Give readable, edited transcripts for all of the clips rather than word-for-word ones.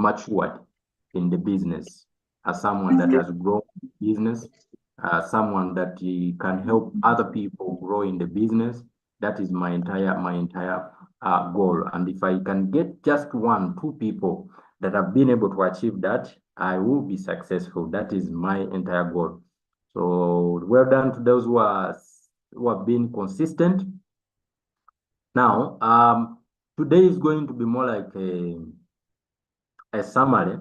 matured in the business, as someone that has grown in business, someone that can help other people grow in the business. That is my entire goal. And if I can get just one, two people that have been able to achieve that, I will be successful. That is my entire goal. So well done to those who have been consistent. Now, today is going to be more like a summary.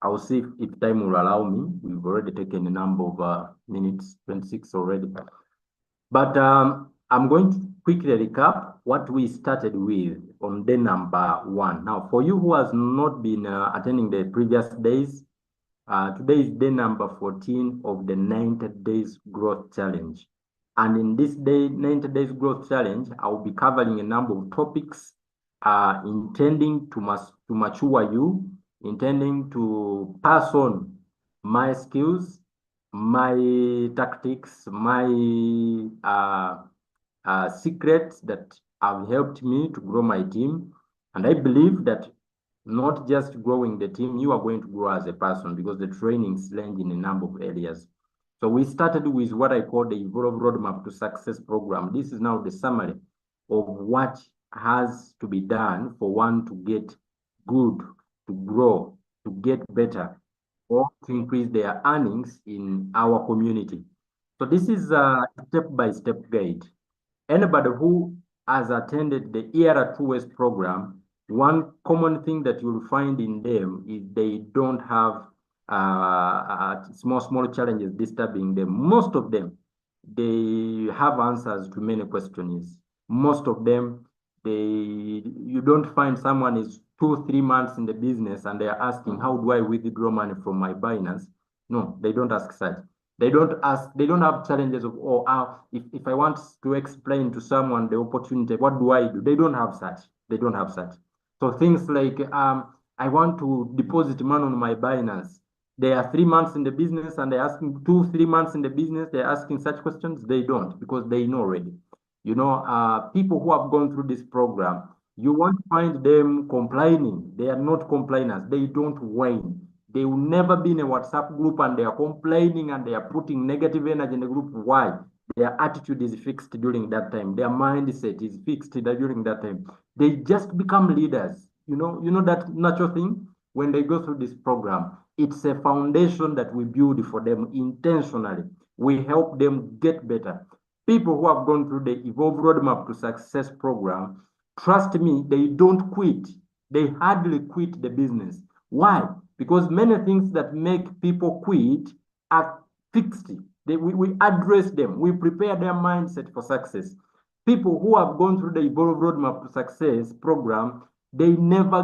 I'll see if time will allow me. We've already taken a number of minutes, 26 already. But I'm going to quickly recap what we started with on day number 1. Now, for you who has not been attending the previous days, today is day number 14 of the 90 days growth challenge. And in this 90 days growth challenge, I'll be covering a number of topics intending to mature you, intending to pass on my skills, my tactics, my secrets that have helped me to grow my team. And I believe that not just growing the team, you are going to grow as a person, because the trainings range in a number of areas. So we started with what I call the Evolve Roadmap to Success program. This is now the summary of what has to be done for one to get good, to grow, to get better, or to increase their earnings in our community. So this is a step-by-step guide. Anybody who has attended the ERA2S program, one common thing that you'll find in them is they don't have small challenges disturbing them. Most of them, they have answers to many questions. Most of them, you don't find someone is 2-3 months in the business and they are asking, how do I withdraw money from my Binance? No, they don't ask such. They don't have challenges of, if I want to explain to someone the opportunity, what do I do? They don't have such. They don't have such. So things like, I want to deposit money on my Binance. They are 3 months in the business and they're asking 2-3 months in the business. They're asking such questions. They don't, because they know already. You know, people who have gone through this program, you won't find them complaining. They are not complainers. They don't whine. They will never be in a WhatsApp group and they are complaining and they are putting negative energy in the group. Why? Their attitude is fixed during that time. Their mindset is fixed during that time. They just become leaders. You know that natural thing when they go through this program. It's a foundation that we build for them intentionally. We help them get better. People who have gone through the Evolve Roadmap to Success program, trust me, they don't quit. They hardly quit the business. Why? Because many things that make people quit are fixed. We address them. We prepare their mindset for success. People who have gone through the Evolve Roadmap to Success program, they never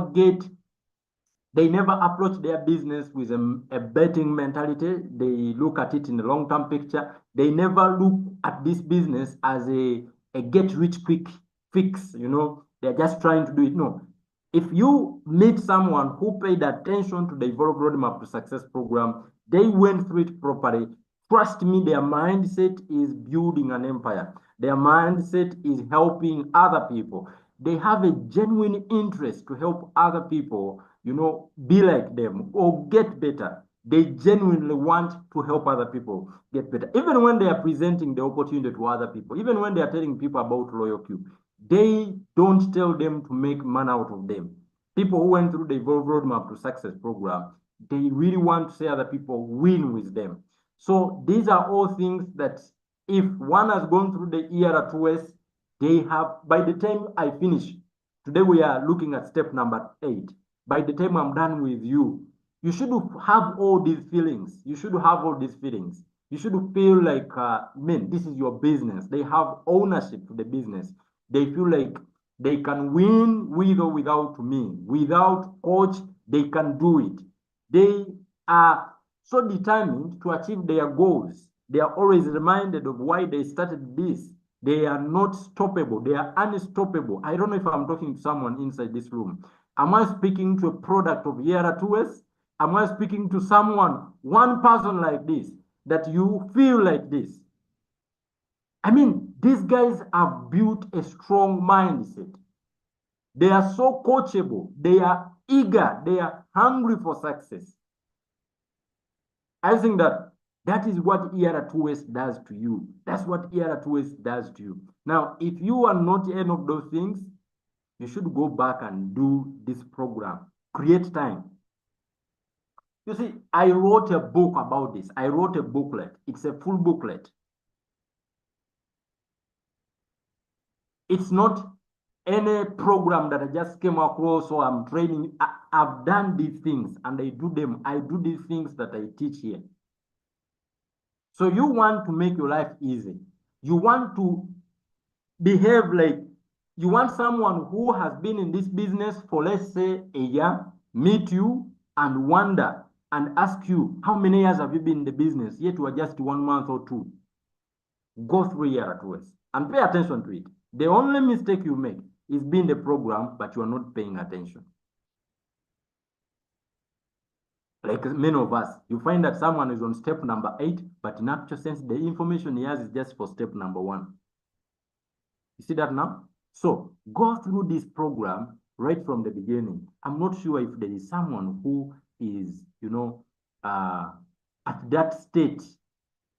approach their business with a betting mentality. They look at it in the long-term picture. They never look at this business as a get-rich-quick fix. You know, they're just trying to do it. No. If you meet someone who paid attention to the Evolve Roadmap to Success program, they went through it properly. Trust me, their mindset is building an empire. Their mindset is helping other people. They have a genuine interest to help other people, you know, be like them or get better. They genuinely want to help other people get better. Even when they are presenting the opportunity to other people, even when they are telling people about LoyalQ, they don't tell them to make money out of them. People who went through the Evolve Roadmap to Success program, they really want to see other people win with them. So these are all things that if one has gone through the ERA2S, they have, by the time I finish, today we are looking at step number 8. By the time I'm done with you, you should have all these feelings. You should have all these feelings. You should feel like, man, this is your business. They have ownership to the business. They feel like they can win with or without me. Without coach, they can do it. They are so determined to achieve their goals. They are always reminded of why they started this. They are not stoppable. They are unstoppable. I don't know if I'm talking to someone inside this room. Am I speaking to a product of ERA2S? Am I speaking to someone, one person like this, that you feel like this? I mean, these guys have built a strong mindset. They are so coachable. They are eager, they are hungry for success. I think that is what ERA2S does to you. That's what ERA2S does to you. Now, if you are not any of those things, you should go back and do this program. Create time. You see, I wrote a book about this. I wrote a booklet. It's a full booklet. It's not any program that I just came across or I'm training. I've done these things and I do them. I do these things that I teach here. So you want to make your life easy. You want to behave like you want someone who has been in this business for, let's say, a year, meet you and wonder and ask you, how many years have you been in the business? Yet you are just 1 month or 2. Go through ERA2S and pay attention to it. The only mistake you make is being the program, but you are not paying attention. Like many of us, you find that someone is on step number 8, but in actual sense, the information he has is just for step number 1. You see that now? So go through this program right from the beginning. I'm not sure if there is someone who is, at that state,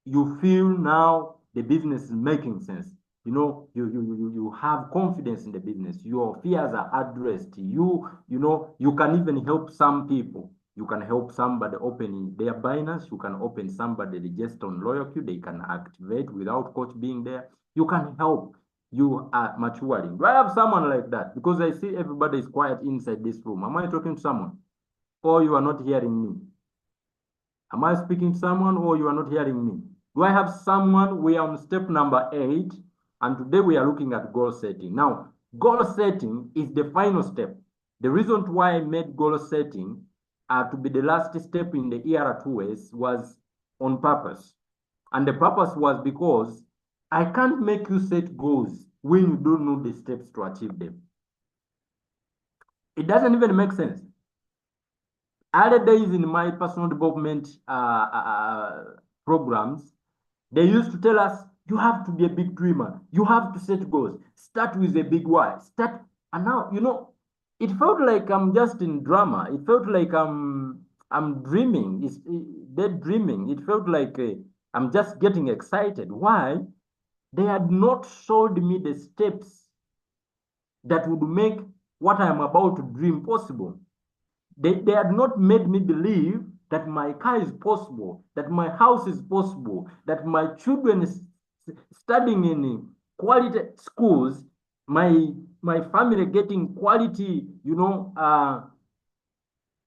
you feel now the business is making sense. You have confidence in the business. Your fears are addressed. You can even help some people. You can help somebody opening their Binance. You can open somebody register on LoyalQ. They can activate without coach being there. You can help. You are maturing. Do I have someone like that? Because I see everybody is quiet inside this room. Am I talking to someone? Or you are not hearing me? Am I speaking to someone or you are not hearing me? Do I have someone? We are on step number 8. And today we are looking at goal setting. Now, goal setting is the final step. The reason why I made goal setting to be the last step in the ERA2S was on purpose. And the purpose was because I can't make you set goals when you don't know the steps to achieve them. It doesn't even make sense. Other days in my personal development programs, they used to tell us, you have to be a big dreamer. You have to set goals. Start with a big why. And now, it felt like I'm just in drama. It felt like I'm dreaming. It's daydreaming. It felt like I'm just getting excited. Why? They had not showed me the steps that would make what I'm about to dream possible. They had not made me believe that my car is possible, that my house is possible, that my children is studying in quality schools, my family getting quality,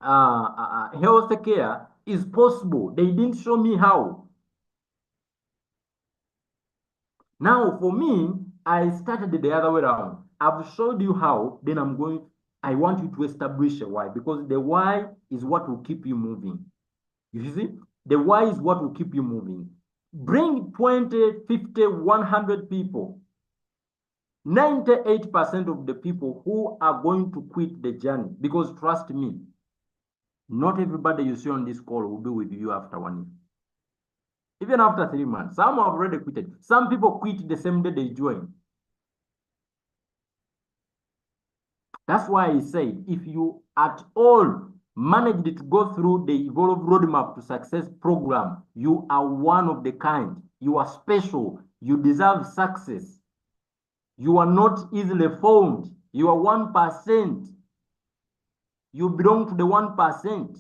health care is possible. They didn't show me how. Now, for me, I started the other way around. I've showed you how, then I want you to establish a why, because the why is what will keep you moving. You see, the why is what will keep you moving. Bring 20, 50, 100 people. 98% of the people who are going to quit the journey, because trust me, not everybody you see on this call will be with you after 1 year. Even after 3 months, some have already quitted. Some people quit the same day they join. That's why I said, if you at all managed to go through the Evolve Roadmap to Success program, you are one of the kind. You are special. You deserve success. You are not easily found. You are 1%. You belong to the 1%.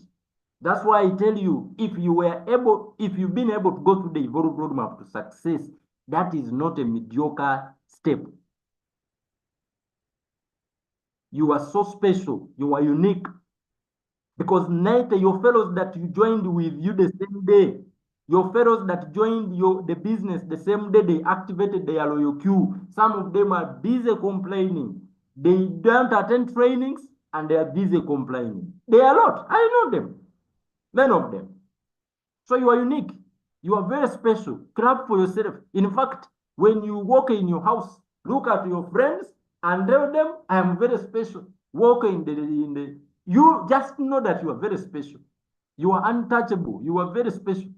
That's why I tell you, if you've been able to go through the Evolve Roadmap to Success, that is not a mediocre step. You are so special. You are unique. Because neither your fellows that you joined with you the same day, your fellows that joined the business the same day they activated their LoyalQ, some of them are busy complaining. They don't attend trainings and they are busy complaining. They are a lot. I know them. Many of them. So you are unique. You are very special. Clap for yourself. In fact, when you walk in your house, look at your friends and tell them, I am very special. Walk you just know that you are very special. You are untouchable. You are very special.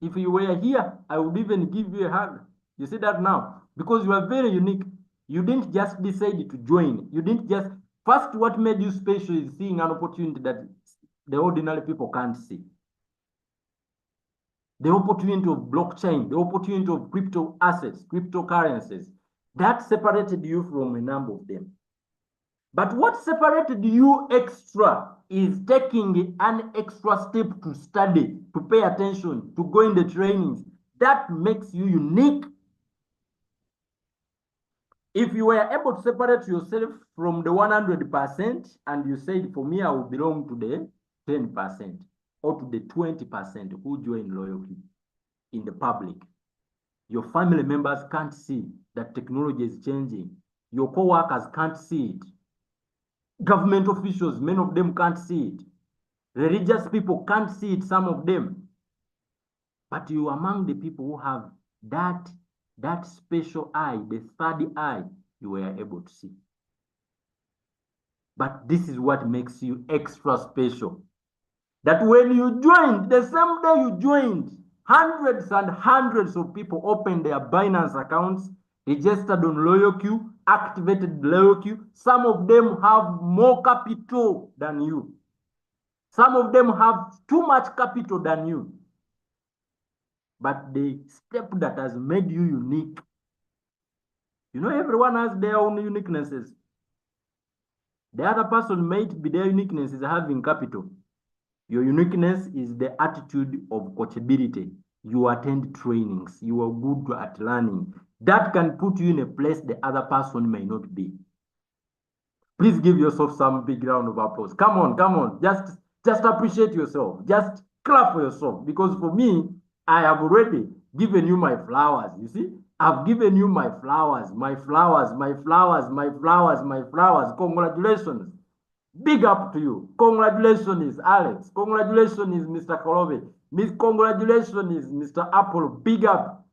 If you were here, I would even give you a hug. You see that now? Because you are very unique. You didn't just decide to join. You didn't just First, what made you special is seeing an opportunity that the ordinary people can't see. The opportunity of blockchain, the opportunity of crypto assets, cryptocurrencies, that separated you from a number of them. But what separated you extra is taking an extra step to study, to pay attention, to go in the trainings. That makes you unique. If you were able to separate yourself from the 100% and you said, for me, I will belong to the 10% or to the 20% who join loyalty in the public, your family members can't see that technology is changing. Your co-workers can't see it. Government officials, many of them can't see it. Religious people can't see it, some of them. But you are among the people who have that special eye, the third eye, you were able to see. But this is what makes you extra special. That when you joined, the same day you joined, hundreds and hundreds of people opened their Binance accounts, registered on LoyalQ, activated LoyalQ. Some of them have more capital than you. Some of them have too much capital than you. But the step that has made you unique, you know, everyone has their own uniquenesses. The other person might be their uniqueness is having capital. Your uniqueness is the attitude of coachability. You attend trainings. You are good at learning. That can put you in a place the other person may not be. Please give yourself some big round of applause. Come on, come on. Just appreciate yourself. Just clap for yourself. Because for me, I have already given you my flowers. You see? I've given you my flowers, my flowers, my flowers, my flowers, my flowers. Congratulations. Big up to you. Congratulations, Alex. Congratulations, Mr. Kolobe. Congratulations, Mr. Apple. Big up.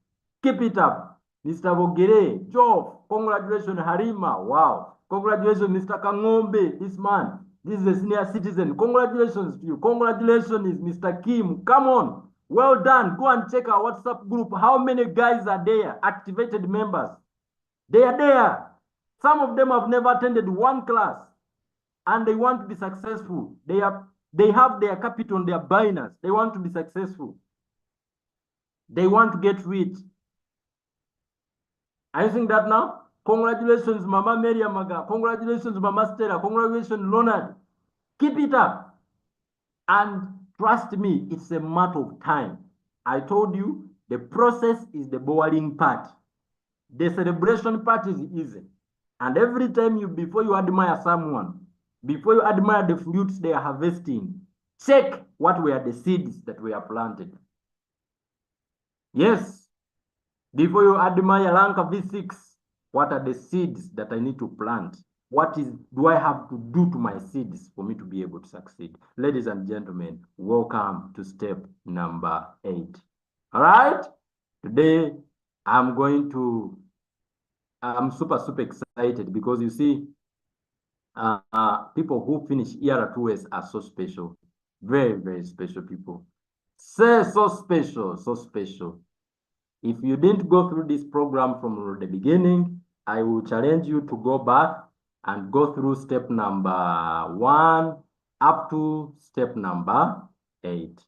Keep it up. Mr. Bogere, Joe. Congratulations, Harima. Wow. Congratulations, Mr. Kangombe. This man. This is a senior citizen. Congratulations to you. Congratulations, Mr. Kim. Come on. Well done. Go and check our WhatsApp group. How many guys are there? Activated members. They are there. Some of them have never attended one class. And they want to be successful. They have their capital on their Binance. They want to be successful. They want to get rich. Are you seeing that now? Congratulations, Mama Maria Maga. Congratulations, Mama Stella. Congratulations, Leonard. Keep it up. And trust me, it's a matter of time. I told you, the process is the boring part. The celebration part is easy. And every time before you admire someone, before you admire the fruits they are harvesting, check what were the seeds that were planted. Yes, before you admire Lanka V6, what are the seeds that I need to plant? What do I have to do to my seeds for me to be able to succeed? Ladies and gentlemen, welcome to step number 8. All right, today I'm super excited because you see, people who finish ER2S are so special. Very, very special people. So special, so special. If you didn't go through this program from the beginning, I will challenge you to go back and go through step number 1 up to step number 8.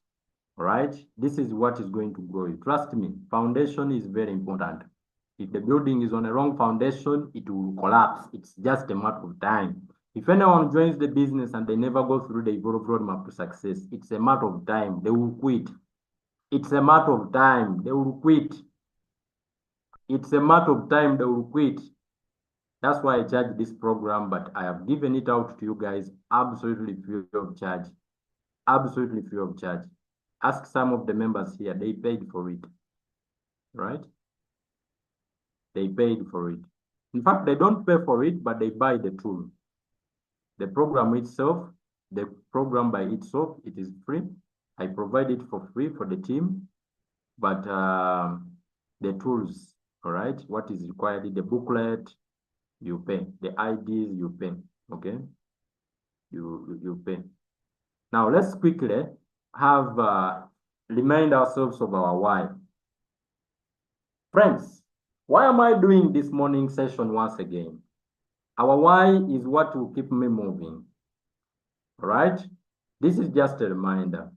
All right? This is what is going to grow you. Trust me, foundation is very important. If the building is on a wrong foundation, it will collapse. It's just a matter of time. If anyone joins the business and they never go through the Evolve roadmap to success, it's a matter of time. They will quit. It's a matter of time. They will quit. It's a matter of time. They will quit. That's why I charge this program, but I have given it out to you guys absolutely free of charge. Absolutely free of charge. Ask some of the members here. They paid for it. Right? They paid for it. In fact, they don't pay for it, but they buy the tool. The program itself, the program by itself, it is free. I provide it for free for the team, but the tools, all right, what is required, the booklet, you pay. The IDs, you pay, okay? You pay. Now, let's quickly remind ourselves of our why. Friends, why am I doing this morning session once again? Our why is what will keep me moving. All right? This is just a reminder.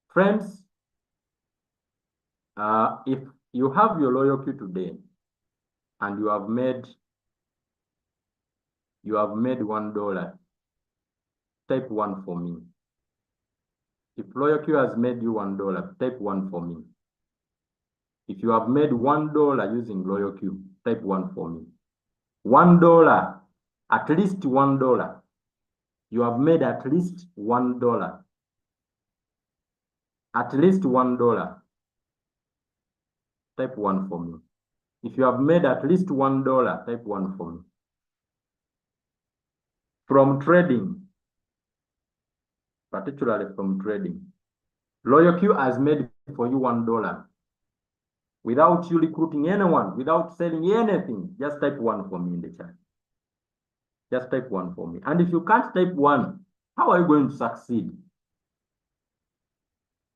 Friends, if you have your loyal queue today and you have made $1, type 1 for me. If loyal queue has made you $1, type 1 for me. If you have made $1 using loyal queue, type 1 for me. $1, at least $1. You have made at least $1. At least $1. Type 1 for me. If you have made at least $1, type 1 for me. From trading, particularly from trading, loyal queue has made for you $1. Without you recruiting anyone, without selling anything, just type 1 for me in the chat. Just type 1 for me. And if you can't type 1, how are you going to succeed?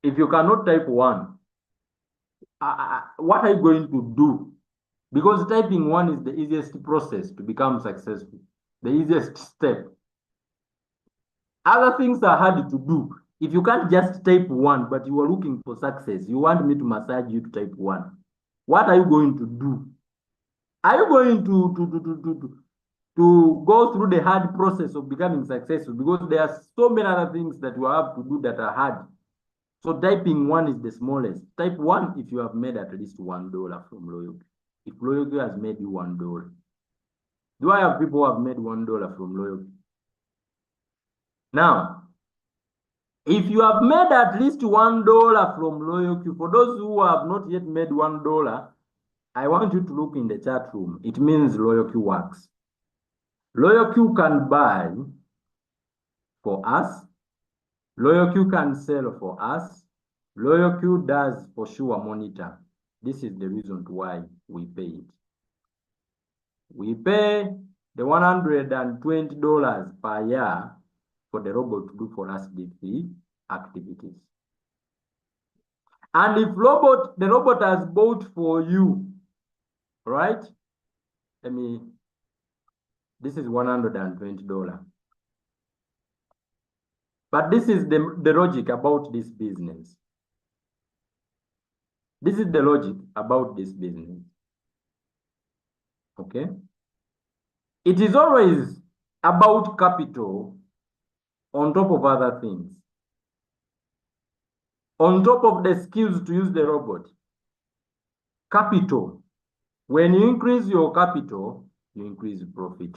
If you cannot type 1, what are you going to do? Because typing 1 is the easiest process to become successful, the easiest step. Other things are hard to do. If you can't just type 1, but you are looking for success, you want me to massage you to type 1. What are you going to do? Are you going to go through the hard process of becoming successful? Because there are so many other things that you have to do that are hard. So typing 1 is the smallest. Type 1 if you have made at least $1 from loyalty. If loyalty has made you $1. Do I have people who have made $1 from loyalty? Now, if you have made at least $1 from loyalty, for those who have not yet made $1, I want you to look in the chat room. It means loyalty works. Loyalty can buy for us. Loyalty can sell for us. Loyalty does for sure monitor. This is the reason why we pay it. We pay the $120 per year for the robot to do for us the activities. And if the robot has bought for you, right? This is $120. But this is the logic about this business. This is the logic about this business. Okay? It is always about capital on top of other things. On top of the skills to use the robot. Capital. When you increase your capital, you increase profit.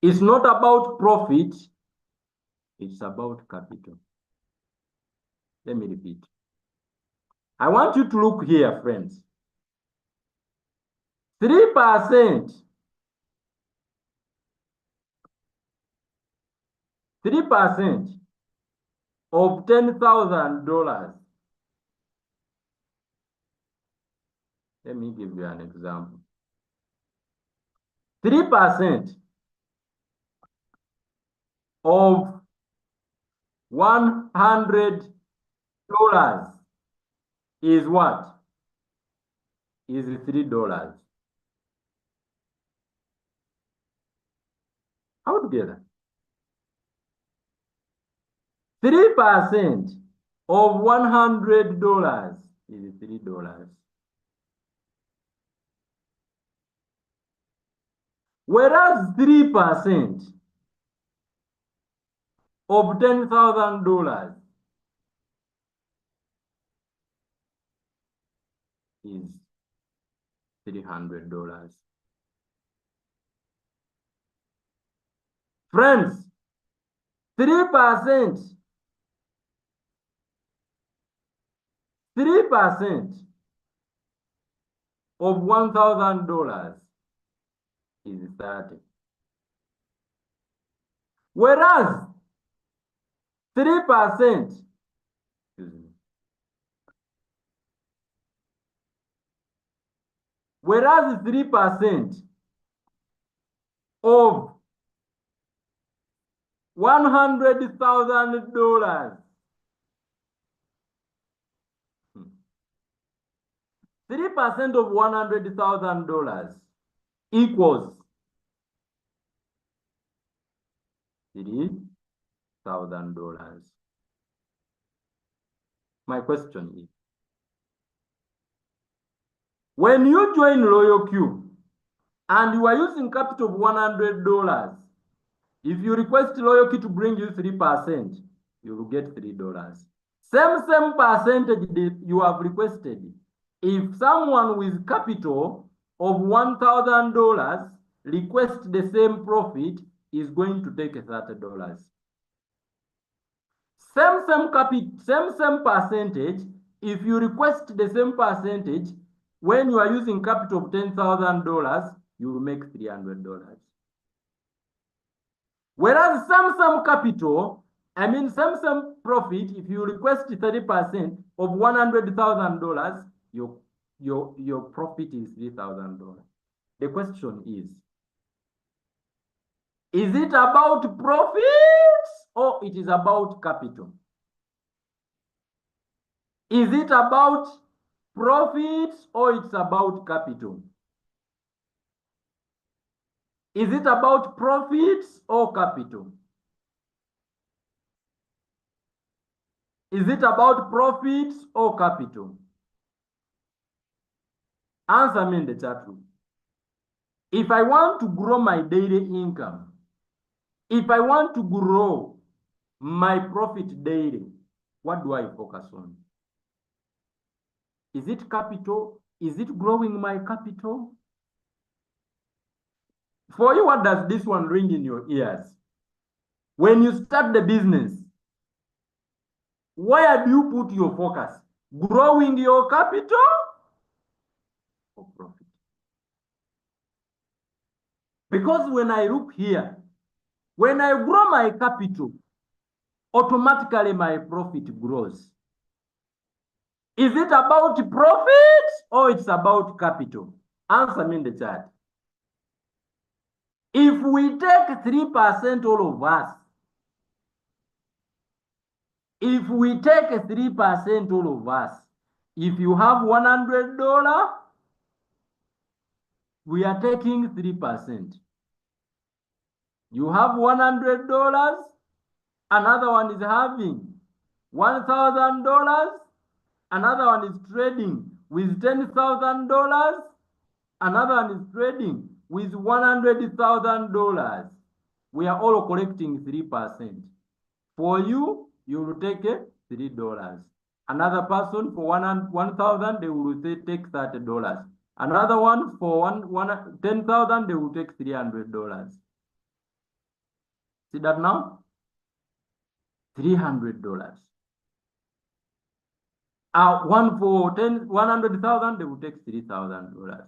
It's not about profit, it's about capital. Let me repeat. I want you to look here, friends. 3% of $10,000. Let me give you an example. 3% of $100 is what? Is $3. How together? 3% of $100 is $3. Whereas 3% of $10,000 is $300. Friends, 3% of $1,000 is 30. Whereas 3%, whereas 3% of $100,000, 3% of $100,000 equals $3,000. My question is, when you join LoyalQ and you are using capital of $100, if you request LoyalQ to bring you 3%, you will get $3. Same percentage you have requested. If someone with capital of $1,000 requests the same profit, is going to take $30. Same percentage. If you request the same percentage, when you are using capital of $10,000, you will make $300. Whereas same capital, same profit, if you request 30% of $100,000, your profit is $3,000. The question is it about profits or it is about capital? Is it about profits or it's about capital? Is it about profits or capital? Is it about profits or capital? Answer me in the chat room. If I want to grow my daily income, if I want to grow my profit daily, what do I focus on? Is it capital? Is it growing my capital? For you, what does this one ring in your ears? When you start the business, where do you put your focus? Growing your capital or profit? Because when I look here, when I grow my capital, automatically my profit grows. Is it about profit or it's about capital? Answer me in the chat. If we take 3%, all of us, if we take 3%, all of us, if you have $100, we are taking 3%. You have $100, another one is having $1,000, another one is trading with $10,000, another one is trading with $100,000. We are all collecting 3%. For you, you will take $3. Another person for 1,000, they will take $30. Another one for 10,000, they will take $300. See that now? $300. One for 100,000, they will take $3,000.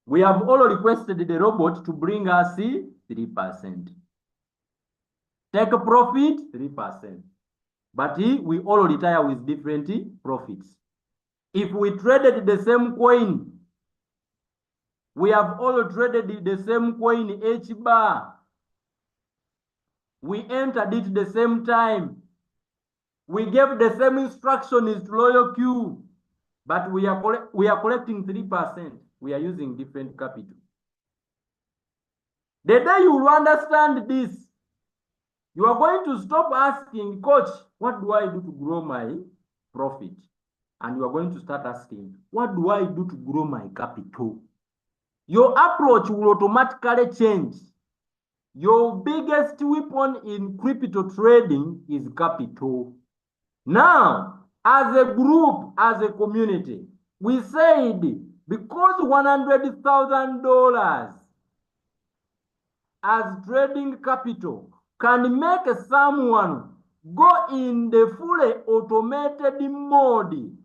We have all requested the robot to bring us 3%. Take a profit, 3%. But we all retire with different profits. If we traded the same coin, we have all traded the same coin, H-bar. We entered it the same time. We gave the same instructions to LoyalQ, but we are collecting 3%. We are using different capital. The day you will understand this, you are going to stop asking, Coach, what do I do to grow my profit? And you are going to start asking, what do I do to grow my capital? Your approach will automatically change. Your biggest weapon in crypto trading is capital. Now, as a group, as a community, we said because $100,000 as trading capital can make someone go in the fully automated mode.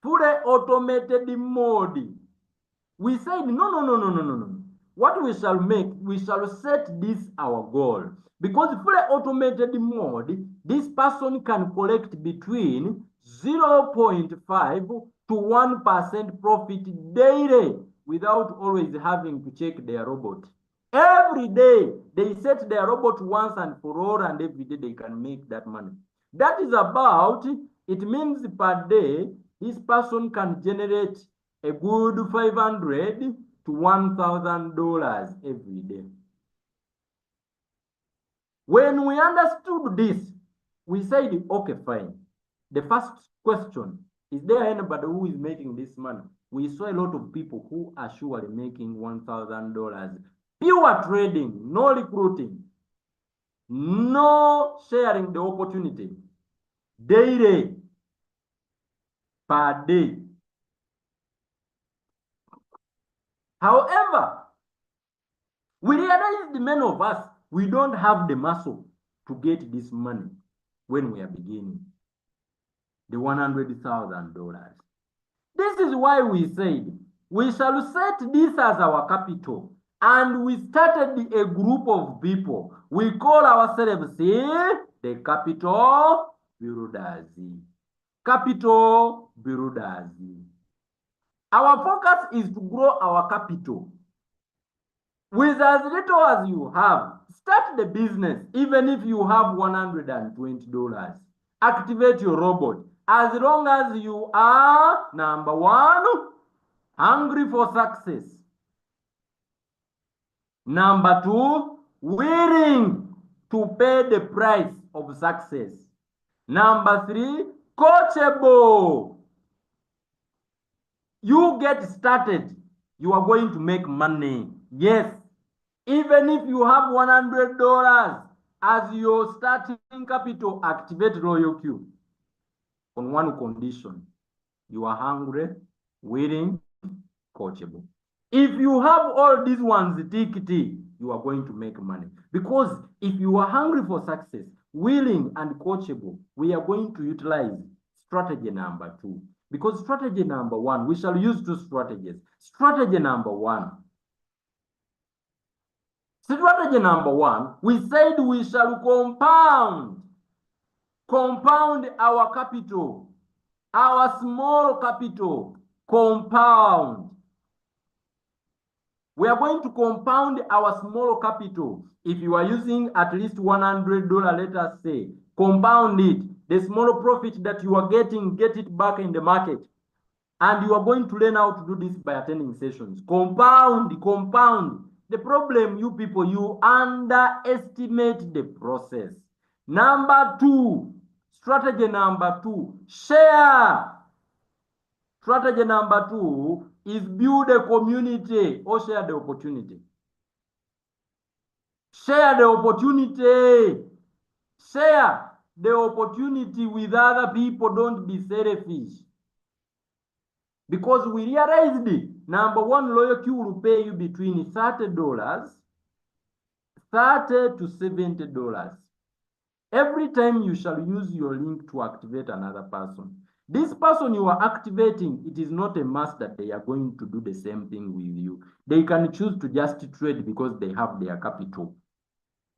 Fully automated mode. We said, no. What we shall make, we shall set this our goal. Because fully automated mode, this person can collect between 0.5 to 1% profit daily without always having to check their robot. Every day, they set their robot once and for all, and every day they can make that money. That is about, it means per day, this person can generate a good 500 to $1,000 every day. When we understood this, we said, okay, fine. The first question, is there anybody who is making this money? We saw a lot of people who are surely making $1,000. Pure trading, no recruiting, no sharing the opportunity. Daily, per day. However, we realized many of us, we don't have the muscle to get this money when we are beginning. The $100,000. This is why we said, we shall set this as our capital. And we started a group of people. We call ourselves the Capital Builders. Capital Builders. Our focus is to grow our capital. With as little as you have, start the business. Even if you have $120, activate your robot. As long as you are, number one, hungry for success. Number two, willing to pay the price of success. Number three, coachable. You get started, you are going to make money. Yes, even if you have $100 as your starting capital, activate RoyalQ on one condition. You are hungry, willing, coachable. If you have all these ones ticked, you are going to make money. Because if you are hungry for success, willing and coachable, we are going to utilize strategy number 2. Because strategy number 1, we shall use 2 strategies. Strategy number 1. Strategy number 1, we said we shall compound our capital, our small capital, compound. We are going to compound our small capital. If you are using at least $100, let us say, compound it. The small profit that you are getting, get it back in the market. And you are going to learn how to do this by attending sessions. Compound, compound. The problem, you people, you underestimate the process. Number 2, strategy number 2, share. Strategy number 2 is build a community or share the opportunity. Share the opportunity. Share the opportunity with other people. Don't be selfish. Because we realized, number 1, RoyalQ will pay you between $30 to $70 every time you shall use your link to activate another person. This person you are activating, it is not a must that they are going to do the same thing with you. They can choose to just trade because they have their capital.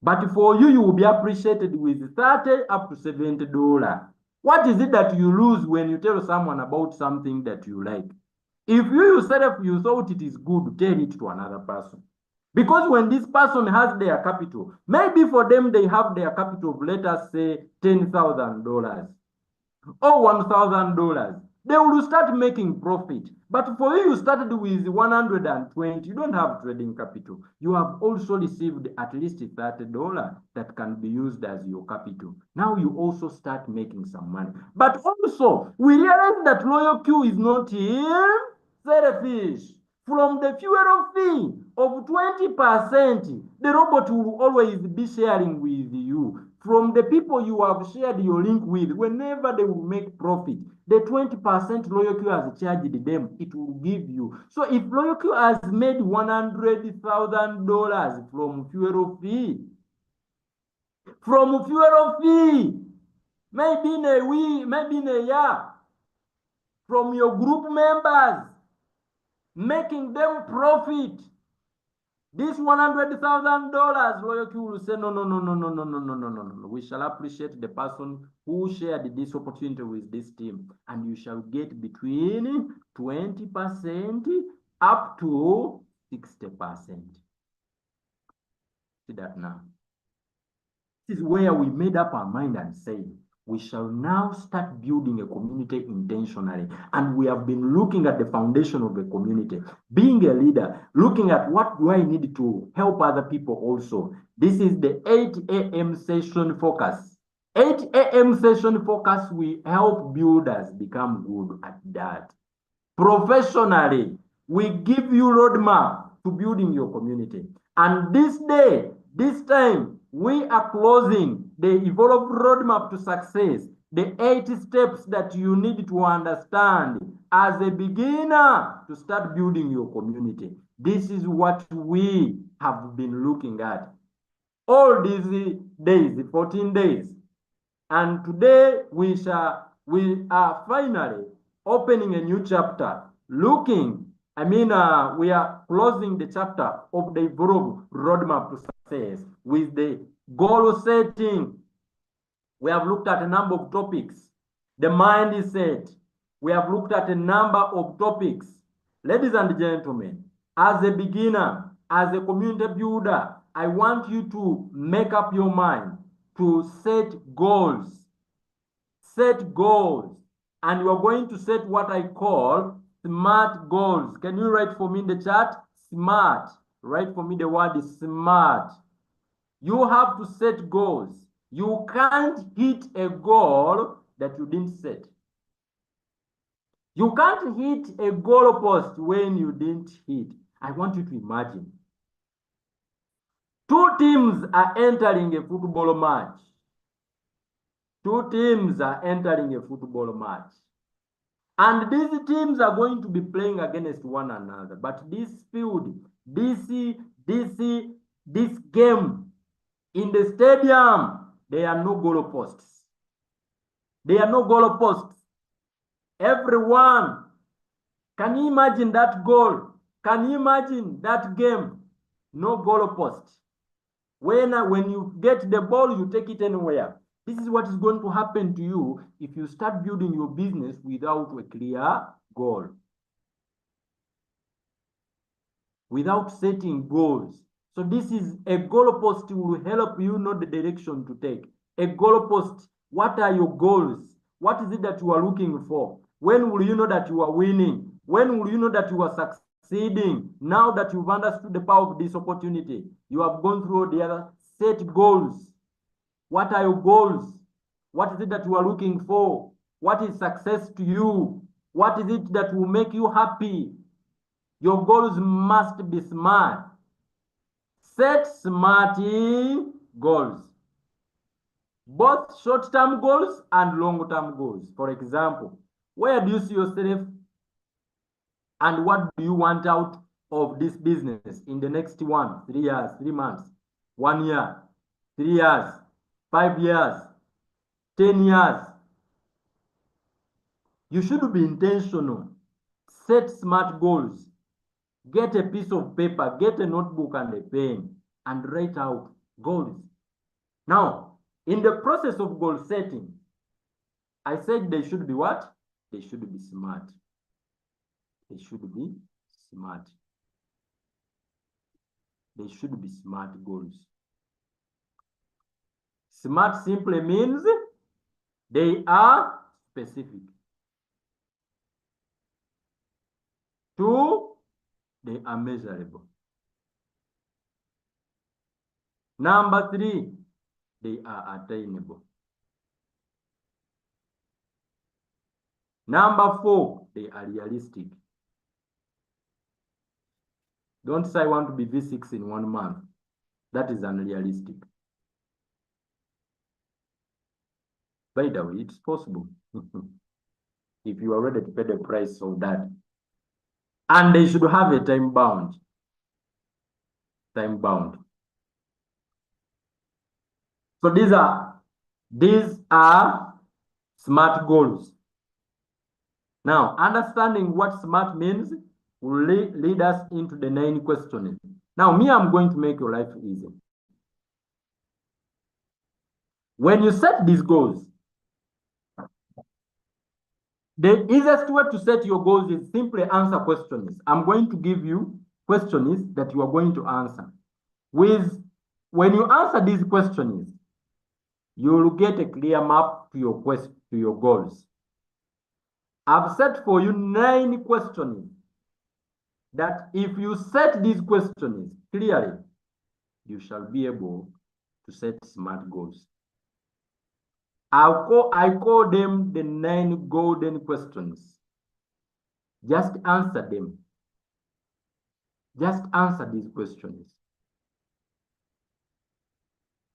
But for you, you will be appreciated with $30 up to $70. What is it that you lose when you tell someone about something that you like? If you yourself, you thought it is good, tell it to another person. Because when this person has their capital, maybe for them, they have their capital of, let us say, $10,000 or $1,000. They will start making profit. But for you, you started with 120. You don't have trading capital. You have also received at least $30 that can be used as your capital. Now you also start making some money. But also, we realize that RoyalQ is not selfish. From the fuel fee of 20%, the robot will always be sharing with you. From the people you have shared your link with, whenever they will make profit, the 20% RoyalQ has charged them, it will give you. So if RoyalQ has made $100,000 from fuel fee, maybe in a week, maybe in a year, from your group members, making them profit, this $100,000, RoyalQ will say, no. We shall appreciate the person who shared this opportunity with this team. And you shall get between 20% up to 60%. See that now. This is where we made up our mind and said, we shall now start building a community intentionally. And we have been looking at the foundation of a community, being a leader, looking at what do I need to help other people also. This is the 8 a.m. session focus. 8 a.m. session focus, we help builders become good at that. Professionally, we give you roadmap to building your community. And this day, this time, we are closing the Evolve Roadmap to Success, the 8 steps that you need to understand as a beginner to start building your community. This is what we have been looking at all these days, 14 days. And today we are finally opening a new chapter, looking, we are closing the chapter of the Evolve Roadmap to Success with the goal setting. We have looked at a number of topics. The mindset. We have looked at a number of topics. Ladies and gentlemen, as a beginner, as a community builder, I want you to make up your mind to set goals. Set goals. And you are going to set what I call SMART goals. Can you write for me in the chat? SMART. Write for me the word SMART. You have to set goals. You can't hit a goal that you didn't set. You can't hit a goal post when you didn't hit. I want you to imagine. 2 teams are entering a football match. 2 teams are entering a football match. And these teams are going to be playing against one another. But this field, this game, in the stadium, there are no goal posts. There are no goal posts. Everyone, can you imagine that goal? Can you imagine that game? No goal post. When you get the ball, you take it anywhere. This is what is going to happen to you if you start building your business without a clear goal. Without setting goals. So this is a goalpost will help you know the direction to take. A goalpost, what are your goals? What is it that you are looking for? When will you know that you are winning? When will you know that you are succeeding? Now that you've understood the power of this opportunity, you have gone through the other set goals. What are your goals? What is it that you are looking for? What is success to you? What is it that will make you happy? Your goals must be SMART. Set SMART goals. Both short-term goals and long-term goals. For example, where do you see yourself and what do you want out of this business in the next 1, 3 years, 3 months, 1 year, 3 years, 5 years, 10 years? You should be intentional. Set SMART goals. Get a piece of paper, get a notebook and a pen, and write out goals. Now, in the process of goal setting, I said they should be what? They should be SMART. They should be SMART. They should be SMART goals. SMART simply means they are specific. 2, they are measurable. Number 3, they are attainable. Number 4, they are realistic. Don't say I want to be V6 in 1 month. That is unrealistic. By the way, it's possible. If you are ready to pay the price of that. And they should have a time bound. Time bound. So these are SMART goals. Now, understanding what SMART means will lead us into the 9 questions. Now, I'm going to make your life easy. When you set these goals, the easiest way to set your goals is simply answer questions. I'm going to give you questions that you are going to answer. When you answer these questions, you'll get a clear map to your to your goals. I've set for you 9 questions that if you set these questions clearly, you shall be able to set smart goals. I call them the 9 golden questions. Just answer them. Just answer these questions.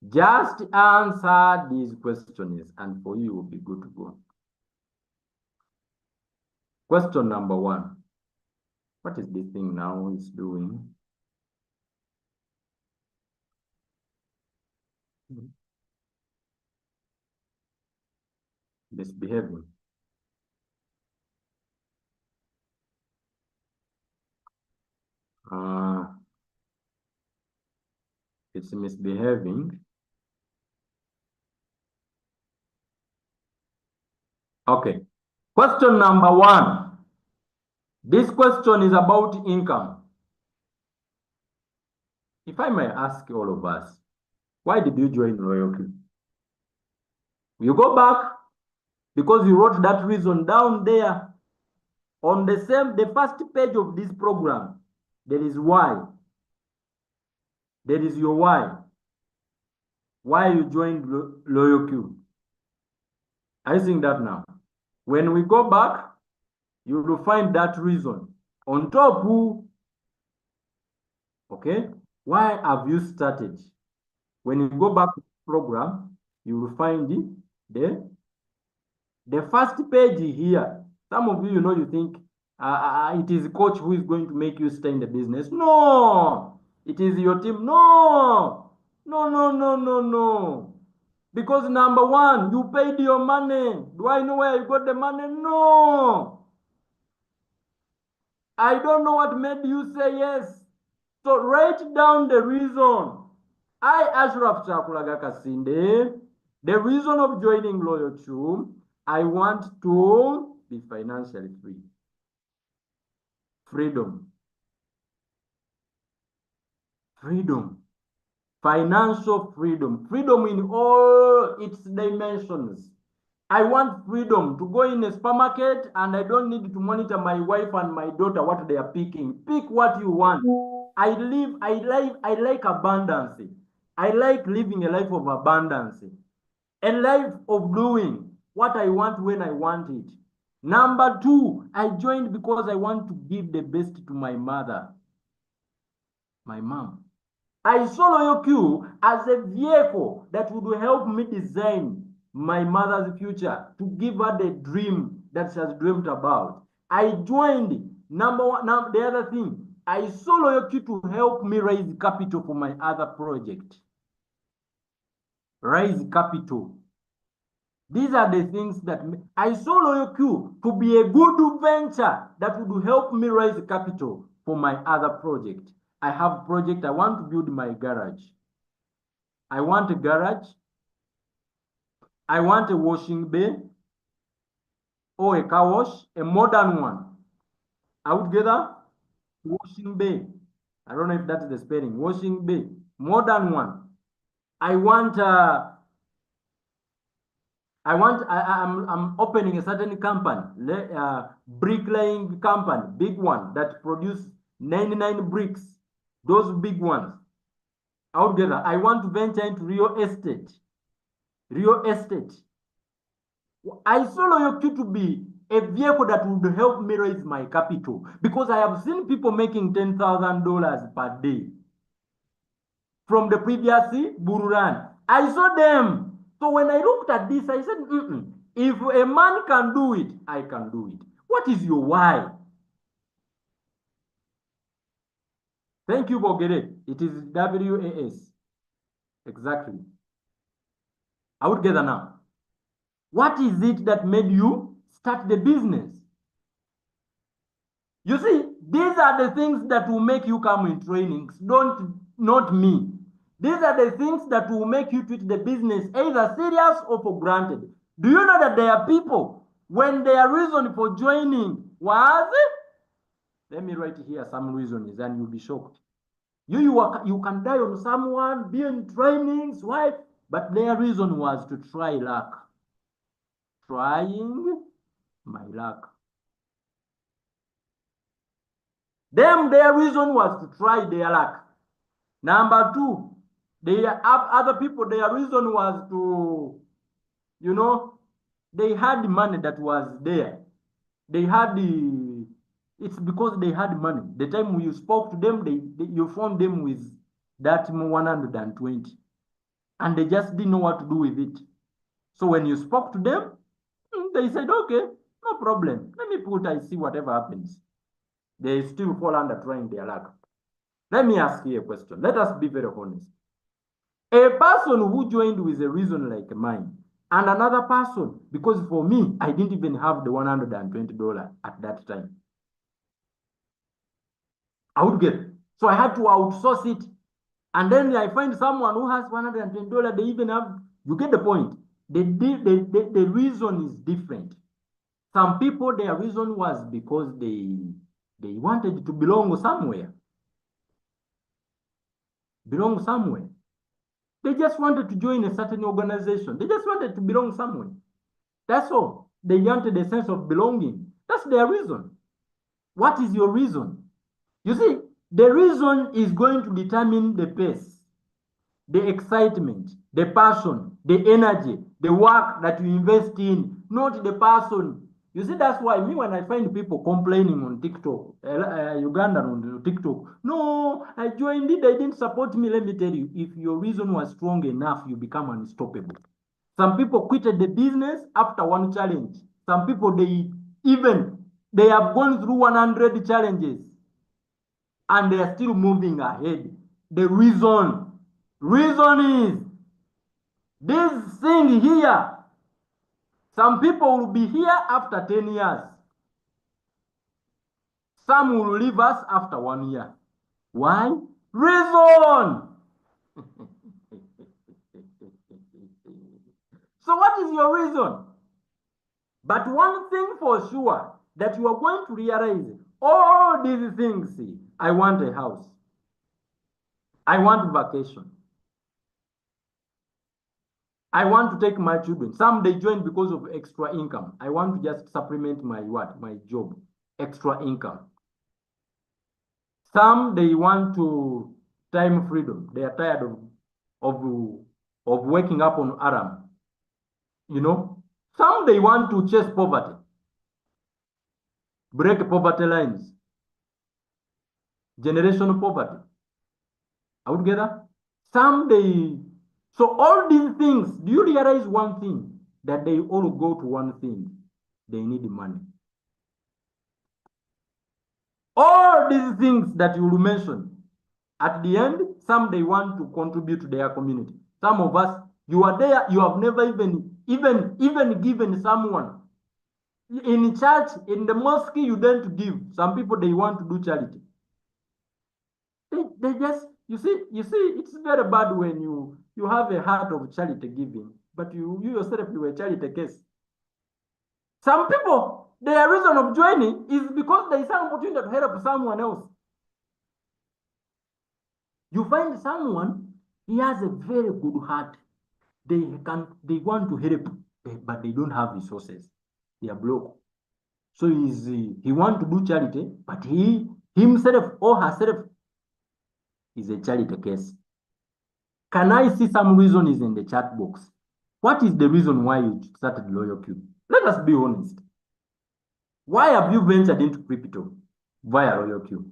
Just answer these questions, and for you will be good to go. Question number 1. What is this thing now it's doing? Misbehaving. It's misbehaving. Okay. Question number 1. This question is about income. If I may ask all of us, why did you join LoyalQ? You go back because you wrote that reason down there on the first page of this program. There is why. There is your why. Why you joined LoyalQ. Are you seeing that now? When we go back, you will find that reason on top. Okay, why have you started? When you go back to the program, you will find the first page here. Some of you, you think it is coach who is going to make you stay in the business. No, it is your team. No, no, no, no, no, no. Because number 1, you paid your money. Do I know where you got the money? No. I don't know what made you say yes. So write down the reason. I, Ashraf Chakulaga Kasinde, the reason of joining LoyalQ, I want to be financially free. Freedom. Freedom. Financial freedom. Freedom in all its dimensions. I want freedom to go in a supermarket and I don't need to monitor my wife and my daughter what they are picking. Pick what you want. I like abundance. I like living a life of abundance. A life of doing what I want when I want it. Number 2, I joined because I want to give the best to my mother, my mom. I saw LoyalQ as a vehicle that would help me design my mother's future, to give her the dream that she has dreamed about. I joined. Number 1, the other thing, I saw LoyalQ to help me raise capital for my other project. Raise capital. These are the things that I saw LoyalQ to be a good venture that would help me raise capital for my other project. I have a project. I want to build my garage. I want a garage. I want a washing bay or a car wash, a modern one. Altogether, washing bay. I don't know if that is the spelling. Washing bay, modern one. I'm opening a certain company, bricklaying company, big one that produce 99 bricks, those big ones. Altogether, I want to venture into real estate. Real estate. I saw LoyalQ to be a vehicle that would help me raise my capital because I have seen people making $10,000 per day. From the previous bull run, I saw them. So when I looked at this, I said, if a man can do it, I can do it. What is your why? Thank you, Bogere. It is WAS. Exactly. I would gather now. What is it that made you start the business? You see, these are the things that will make you come in trainings, not me. These are the things that will make you treat the business either serious or for granted. Do you know that there are people, when their reason for joining was, let me write here some reasons and you'll be shocked. You can die on someone, be in trainings, why? But their reason was to try luck. Trying my luck. Their reason was to try their luck. Number two, other people, their reason was to, you know, they had money that was there. They had it's because they had money. The time you spoke to them, you found them with that 120. And they just didn't know what to do with it. So when you spoke to them, they said, okay, no problem. Let me I see whatever happens. They still fall under trying their luck. Let me ask you a question. Let us be very honest. A person who joined with a reason like mine, and another person, because for me, I didn't even have the $120 at that time. I would get it. So I had to outsource it. And then I find someone who has $120, they even have, you get the point. The reason is different. Some people, their reason was because they wanted to belong somewhere. Belong somewhere. They just wanted to join a certain organization. They just wanted to belong somewhere. That's all. They wanted a sense of belonging. That's their reason. What is your reason? You see, the reason is going to determine the pace, the excitement, the passion, the energy, the work that you invest in, not the person. You see, that's why me, when I find people complaining on TikTok, Uganda on TikTok, no, I joined it, they didn't support me. Let me tell you, if your reason was strong enough, you become unstoppable. Some people quitted the business after one challenge. Some people, they have gone through 100 challenges and they are still moving ahead. The reason is this thing here. Some people will be here after 10 years. Some will leave us after 1 year. Why? Reason. So what is your reason? But one thing for sure that you are going to realize, all these things, I want a house. I want vacation. I want to take my children. Some they join because of extra income. I want to just supplement my my job, extra income. Some they want to time freedom. They are tired of waking up on alarm. You know, some they want to chase poverty, break poverty lines, generational poverty. Are we together? Some they, so all these things, do you realize one thing? That they all go to one thing. They need money. All these things that you will mention, at the end, some they want to contribute to their community. Some of us, you are there, you have never even given someone. In church, in the mosque, you don't give. Some people, they want to do charity. They just, you see, it's very bad when you have a heart of charity giving, but you yourself, you a charity case. Some people, their reason of joining is because there is an opportunity to help someone else. You find someone, he has a very good heart. They want to help, but they don't have resources. They are broke. So he want to do charity, but he himself or herself is a charity case. Can I see some reason is in the chat box? What is the reason why you started LoyalQ? Let us be honest. Why have you ventured into crypto via LoyalQ?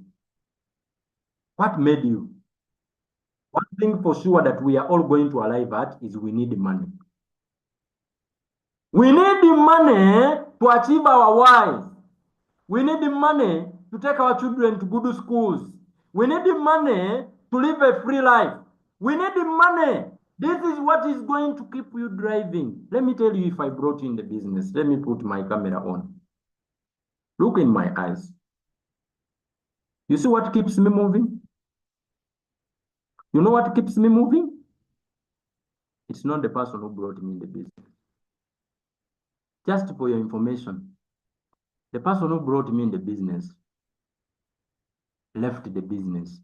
What made you? One thing for sure that we are all going to arrive at is we need money. We need the money to achieve our whys. We need the money to take our children to good schools. We need the money to live a free life. We need the money. This is what is going to keep you driving. Let me tell you, if I brought you in the business, let me put my camera on. Look in my eyes. You see what keeps me moving? You know what keeps me moving? It's not the person who brought me in the business. Just for your information, the person who brought me in the business left the business.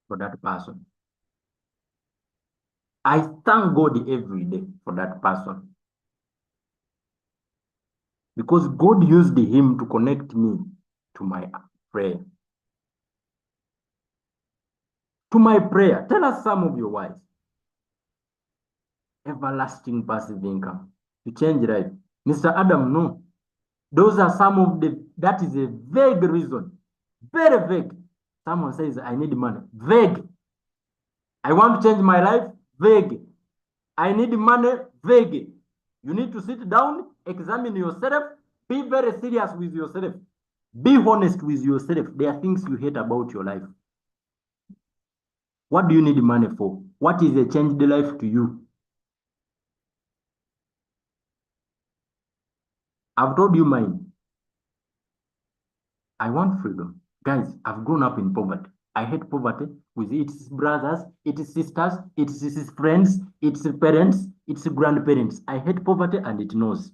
for that person. I thank God every day for that person. Because God used him to connect me to my prayer. To my prayer. Tell us some of your whys. Everlasting passive income. To change life. Mr. Adam, no. Those are some of that is a vague reason. Very vague. Someone says, I need money. Vague. I want to change my life. Vague. I need money. Vague. You need to sit down, examine yourself, be very serious with yourself. Be honest with yourself. There are things you hate about your life. What do you need money for? What is a changed life to you? I've told you mine. I want freedom. Guys, I've grown up in poverty. I hate poverty with its brothers, its sisters, its friends, its parents, its grandparents. I hate poverty and it knows.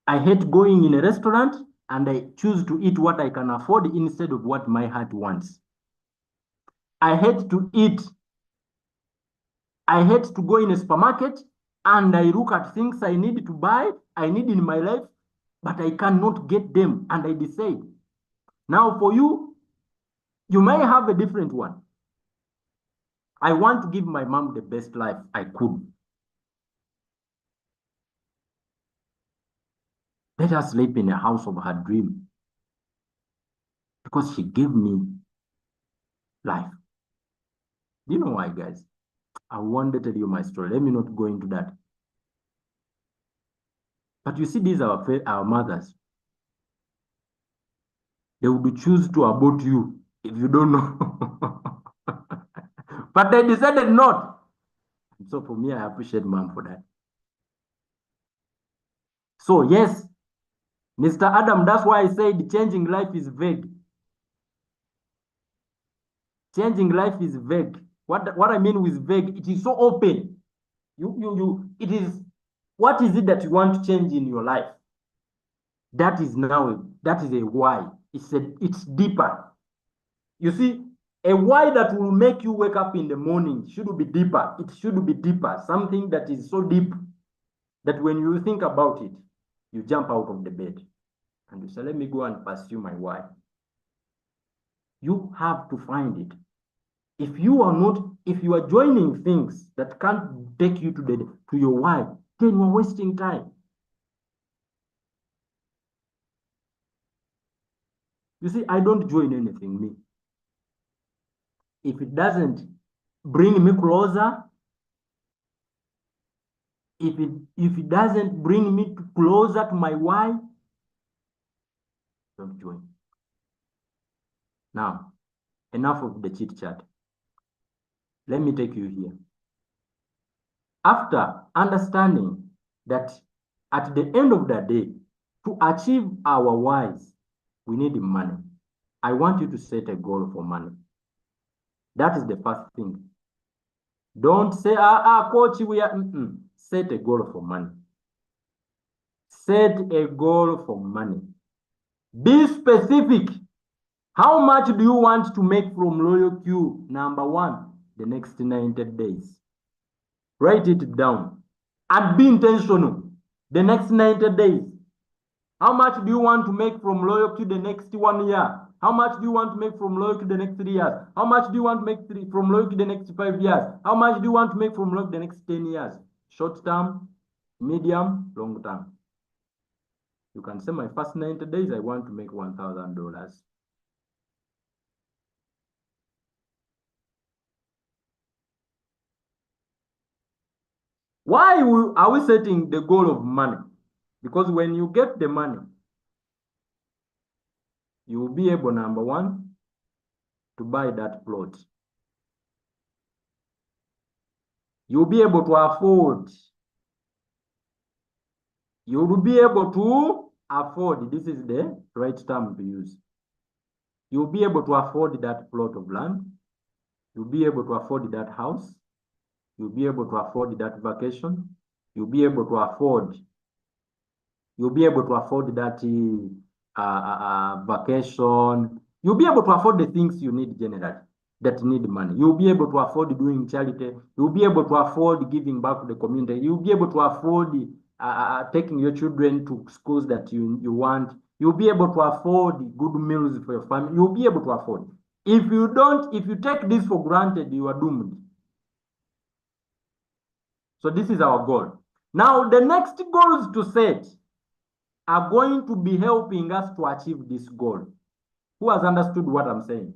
I hate going in a restaurant and I choose to eat what I can afford instead of what my heart wants. I hate to eat. I hate to go in a supermarket and I look at things I need to buy, I need in my life, but I cannot get them. And I decide. Now for you, you may have a different one. I want to give my mom the best life I could. Let her sleep in a house of her dream. Because she gave me life. Do you know why, guys? I want to tell you my story. Let me not go into that. But you see, these are our mothers. They would choose to abort you if you don't know. But they decided not. So for me, I appreciate mom for that. So yes, Mr. Adam, that's why I said changing life is vague. Changing life is vague. What I mean with vague, it is so open. It is, what is it that you want to change in your life? That is a why. It's deeper. You see, a why that will make you wake up in the morning should be deeper. It should be deeper. Something that is so deep that when you think about it, you jump out of the bed and you say, let me go and pursue my why. You have to find it. If you are joining things that can't take you to your why, then you're wasting time. You see, I don't join anything, me. If it doesn't bring me closer, if it doesn't bring me closer to my why, don't join. Now, enough of the chit chat. Let me take you here. After understanding that at the end of the day, to achieve our whys, we need money. I want you to set a goal for money. That is the first thing. Don't say, coach, we are... Set a goal for money. Set a goal for money. Be specific. How much do you want to make from Loyal Q? Number one, the next 90 days. Write it down. And be intentional. The next 90 days. How much do you want to make from Loyal Q the next 1 year? How much do you want to make from Loyal Q the next 3 years? How much do you want to make from Loyal Q the next 5 years? How much do you want to make from Loyal Q the next 10 years? Short term, medium, long term. You can say my first 90 days, I want to make $1,000. Why are we setting the goal of money? Because when you get the money, you will be able, number one, to buy that plot. You'll be able to afford. You will be able to afford. This is the right term to use. You'll be able to afford that plot of land. You'll be able to afford that house. You'll be able to afford that vacation. You'll be able to afford. You'll be able to afford that vacation. You'll be able to afford the things you need generally that need money. You'll be able to afford doing charity. You'll be able to afford giving back to the community. You'll be able to afford taking your children to schools that you want. You'll be able to afford good meals for your family. You'll be able to afford. If you take this for granted, you are doomed. So this is our goal. Now, the next goals to set are going to be helping us to achieve this goal. Who has understood what I'm saying?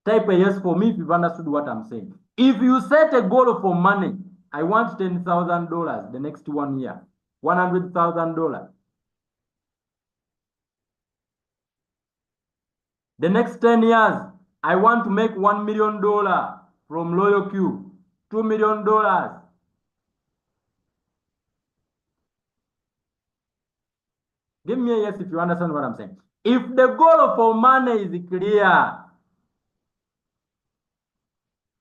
Type a yes for me if you've understood what I'm saying. If you set a goal for money, I want $10,000 the next 1 year, $100,000. The next 10 years, I want to make $1 million from LoyalQ, $2 million. Give me a yes if you understand what I'm saying. If the goal for money is clear,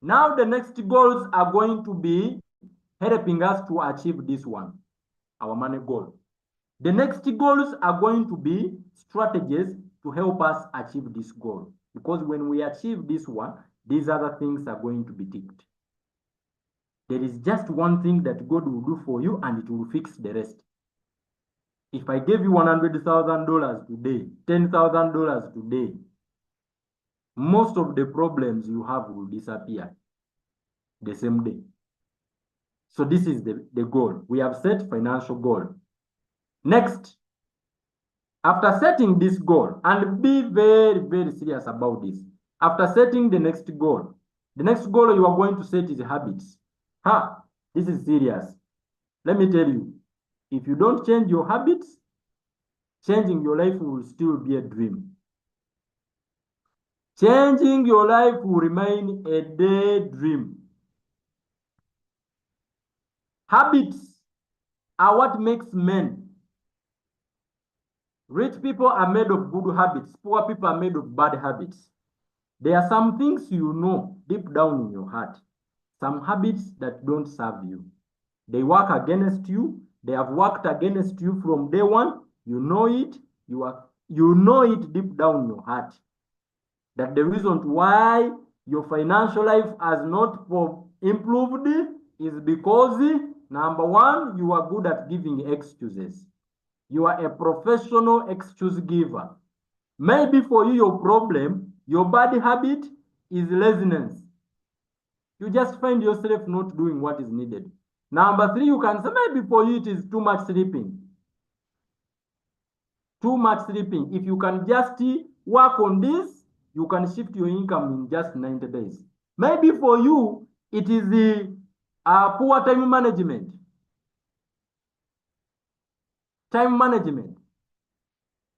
now the next goals are going to be helping us to achieve this one, our money goal. The next goals are going to be strategies to help us achieve this goal. Because when we achieve this one, these other things are going to be ticked. There is just one thing that God will do for you and it will fix the rest. If I gave you $100,000 today, $10,000 today, most of the problems you have will disappear the same day. So this is the goal. We have set financial goal. Next, after setting this goal, and be very, very serious about this. After setting the next goal you are going to set is habits. This is serious. Let me tell you, if you don't change your habits, changing your life will still be a dream. Changing your life will remain a daydream. Habits are what makes men. Rich people are made of good habits. Poor people are made of bad habits. There are some things you know deep down in your heart. Some habits that don't serve you. They work against you. They have worked against you from day one. You know it. You know it deep down in your heart. That the reason why your financial life has not improved is because, number one, you are good at giving excuses. You are a professional excuse giver. Maybe for you, your problem, your bad habit is laziness. You just find yourself not doing what is needed. Number three, you can say maybe for you it is too much sleeping. Too much sleeping. If you can just work on this, you can shift your income in just 90 days. Maybe for you, it is the poor time management. Time management.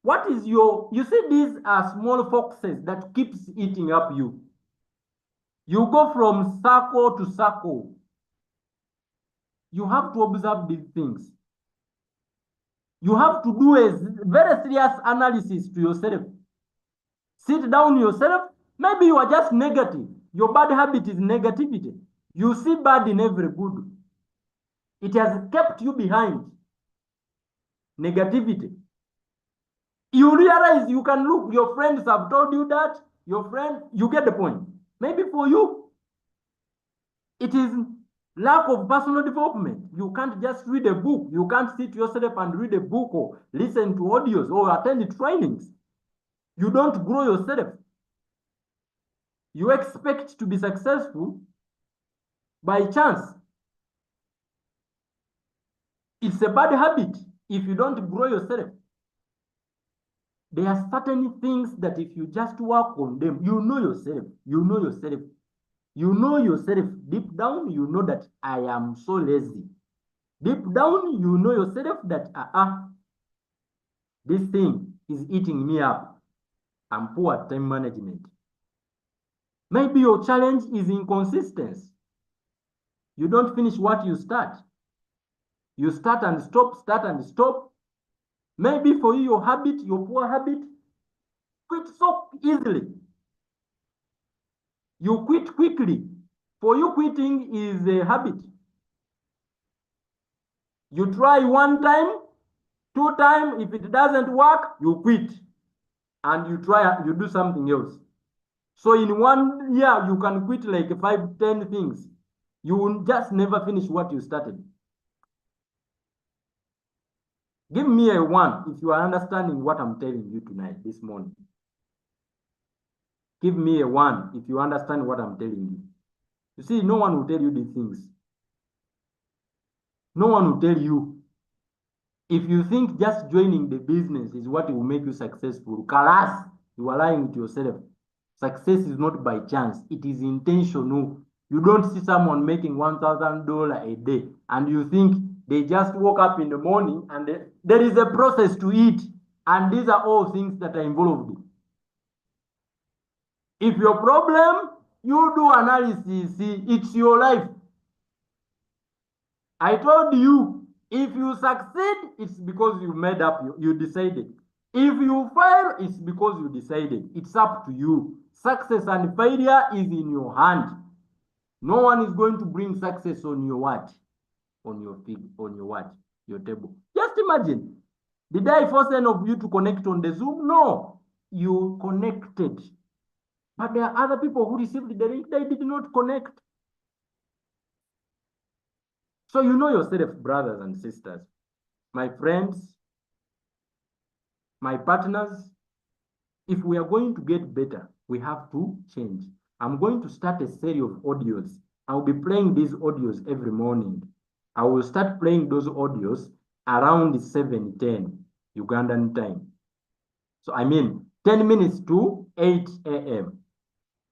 What is you see, these are small foxes that keeps eating up you. You go from circle to circle. You have to observe these things. You have to do a very serious analysis to yourself. Sit down yourself. Maybe you are just negative. Your bad habit is negativity. You see bad in every good. It has kept you behind. Negativity. You realize you can look, your friends have told you that, you get the point. Maybe for you, it is lack of personal development. You can't just read a book. You can't sit yourself and read a book or listen to audios or attend trainings. You don't grow yourself. You expect to be successful by chance. It's a bad habit if you don't grow yourself. There are certain things that if you just work on them, you know yourself. You know yourself. You know yourself. Deep down, you know that I am so lazy. Deep down, you know yourself that this thing is eating me up. I'm poor at time management. Maybe your challenge is inconsistency. You don't finish what you start. You start and stop, start and stop. Maybe for you, your habit, your poor habit, quit so easily. You quit quickly. For you, quitting is a habit. You try one time, two times. If it doesn't work, you quit. and you do something else. So in 1 year, you can quit like 5, 10 things. You will just never finish what you started. Give me a 1 if you are understanding what I'm telling you tonight, this morning. Give me a 1 if you understand what I'm telling you. You see, no one will tell you these things. No one will tell you. If you think just joining the business is what will make you successful, kalas, you are lying to yourself. Success is not by chance. It is intentional. You don't see someone making $1,000 a day and you think they just woke up in the morning and there is a process to it. And these are all things that are involved. If your problem, you do analysis, it's your life. I told you, if you succeed, it's because you made up, you decided. If you fail, it's because you decided. It's up to you. Success and failure is in your hand. No one is going to bring success on your what? On your what? Your table. Just imagine. Did I force any of you to connect on the Zoom? No. You connected. But there are other people who received the link, they did not connect. So you know yourself, brothers and sisters, my friends, my partners, if we are going to get better, we have to change. I'm going to start a series of audios. I'll be playing these audios every morning. I will start playing those audios around 7:10 Ugandan time. So I mean 10 minutes to 8 a.m.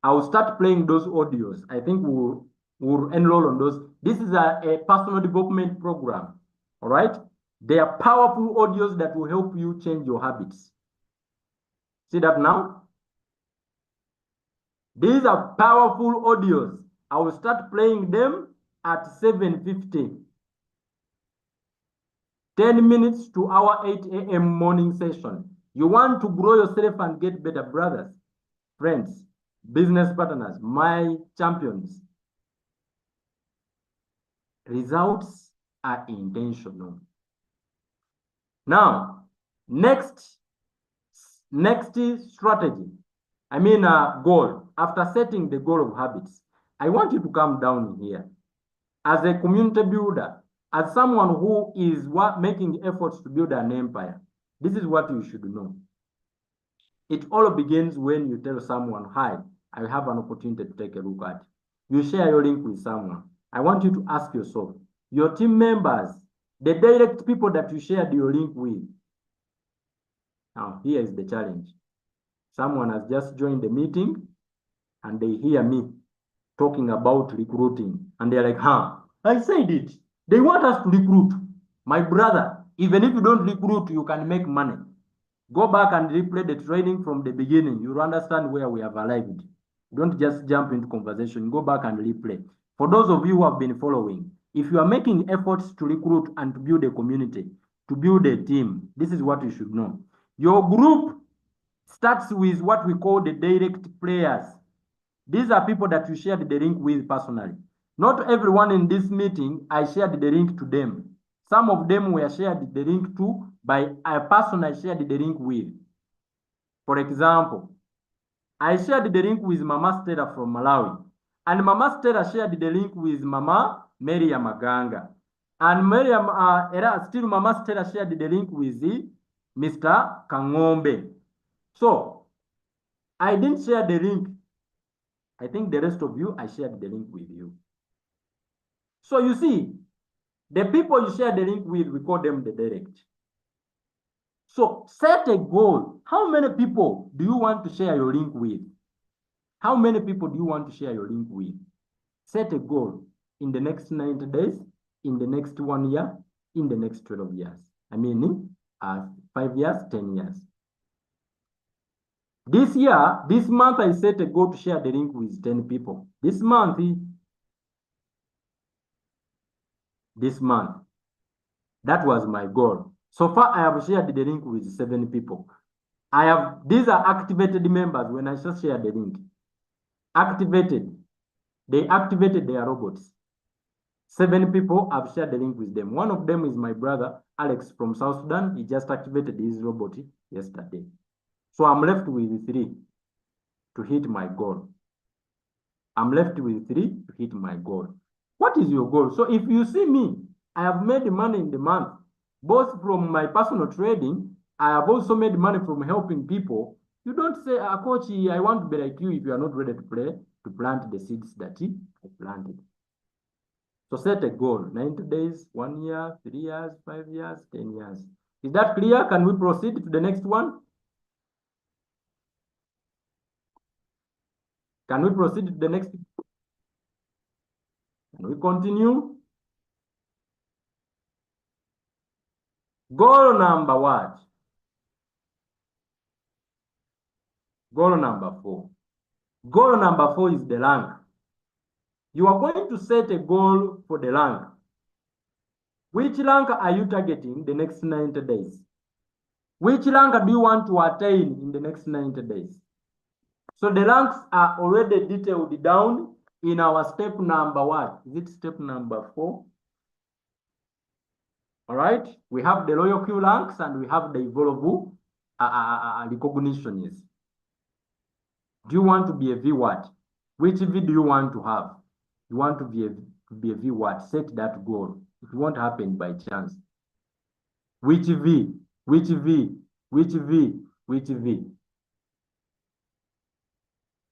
I will start playing those audios. I think we'll enroll on those. This is a personal development program. All right. They are powerful audios that will help you change your habits. See that now? These are powerful audios. I will start playing them at 7:50. 10 minutes to our 8 a.m. morning session. You want to grow yourself and get better, brothers, friends, business partners, my champions. Results are intentional. Now, next strategy, goal. After setting the goal of habits, I want you to come down here. As a community builder, as someone who is making efforts to build an empire, this is what you should know. It all begins when you tell someone, hi, I have an opportunity to take a look at. You share your link with someone. I want you to ask yourself, your team members, the direct people that you shared your link with. Now, here is the challenge. Someone has just joined the meeting and they hear me talking about recruiting. And they're like, I said it. They want us to recruit. My brother, even if you don't recruit, you can make money. Go back and replay the training from the beginning. You'll understand where we have arrived. Don't just jump into conversation. Go back and replay. For those of you who have been following, if you are making efforts to recruit and to build a community, to build a team, this is what you should know. Your group starts with what we call the direct players. These are people that you shared the link with personally. Not everyone in this meeting, I shared the link to them. Some of them were shared the link to by a person I shared the link with. For example, I shared the link with Mama Stella from Malawi. And Mama Stella shared the link with Mama Maria Maganga. And still Mama Stella shared the link with Mr. Kangombe. So, I didn't share the link. I think the rest of you, I shared the link with you. So you see, the people you share the link with, we call them the direct. So set a goal. How many people do you want to share your link with? How many people do you want to share your link with? Set a goal in the next 90 days, in the next 1 year, in the next 12 years. 5 years, 10 years. This month, I set a goal to share the link with 10 people. This month, that was my goal. So far, I have shared the link with 7 people. These are activated members when I just share the link. Activated. They activated their robots. 7 people, I've shared the link with them. One of them is my brother, Alex from South Sudan. He just activated his robot yesterday. So I'm left with 3 to hit my goal. I'm left with 3 to hit my goal. What is your goal? So if you see me, I have made money in the month, both from my personal trading. I have also made money from helping people. You don't say, coach, I want to be like you if you are not ready to plant the seeds that I planted. So set a goal, 90 days, 1 year, 3 years, 5 years, 10 years. Is that clear? Can we proceed to the next one? Can we proceed to the next? Can we continue? Goal number what? Goal number 4. Goal number 4 is the rank. You are going to set a goal for the rank. Which rank are you targeting the next 90 days? Which rank do you want to attain in the next 90 days? So the ranks are already detailed down in our step number what? Is it step number 4? All right. We have the loyal queue ranks and we have the evolvable recognitions. Do you want to be a V what? Which V do you want to have? You want to be a V what? Set that goal. It won't happen by chance. Which V? Which V? Which V? Which V?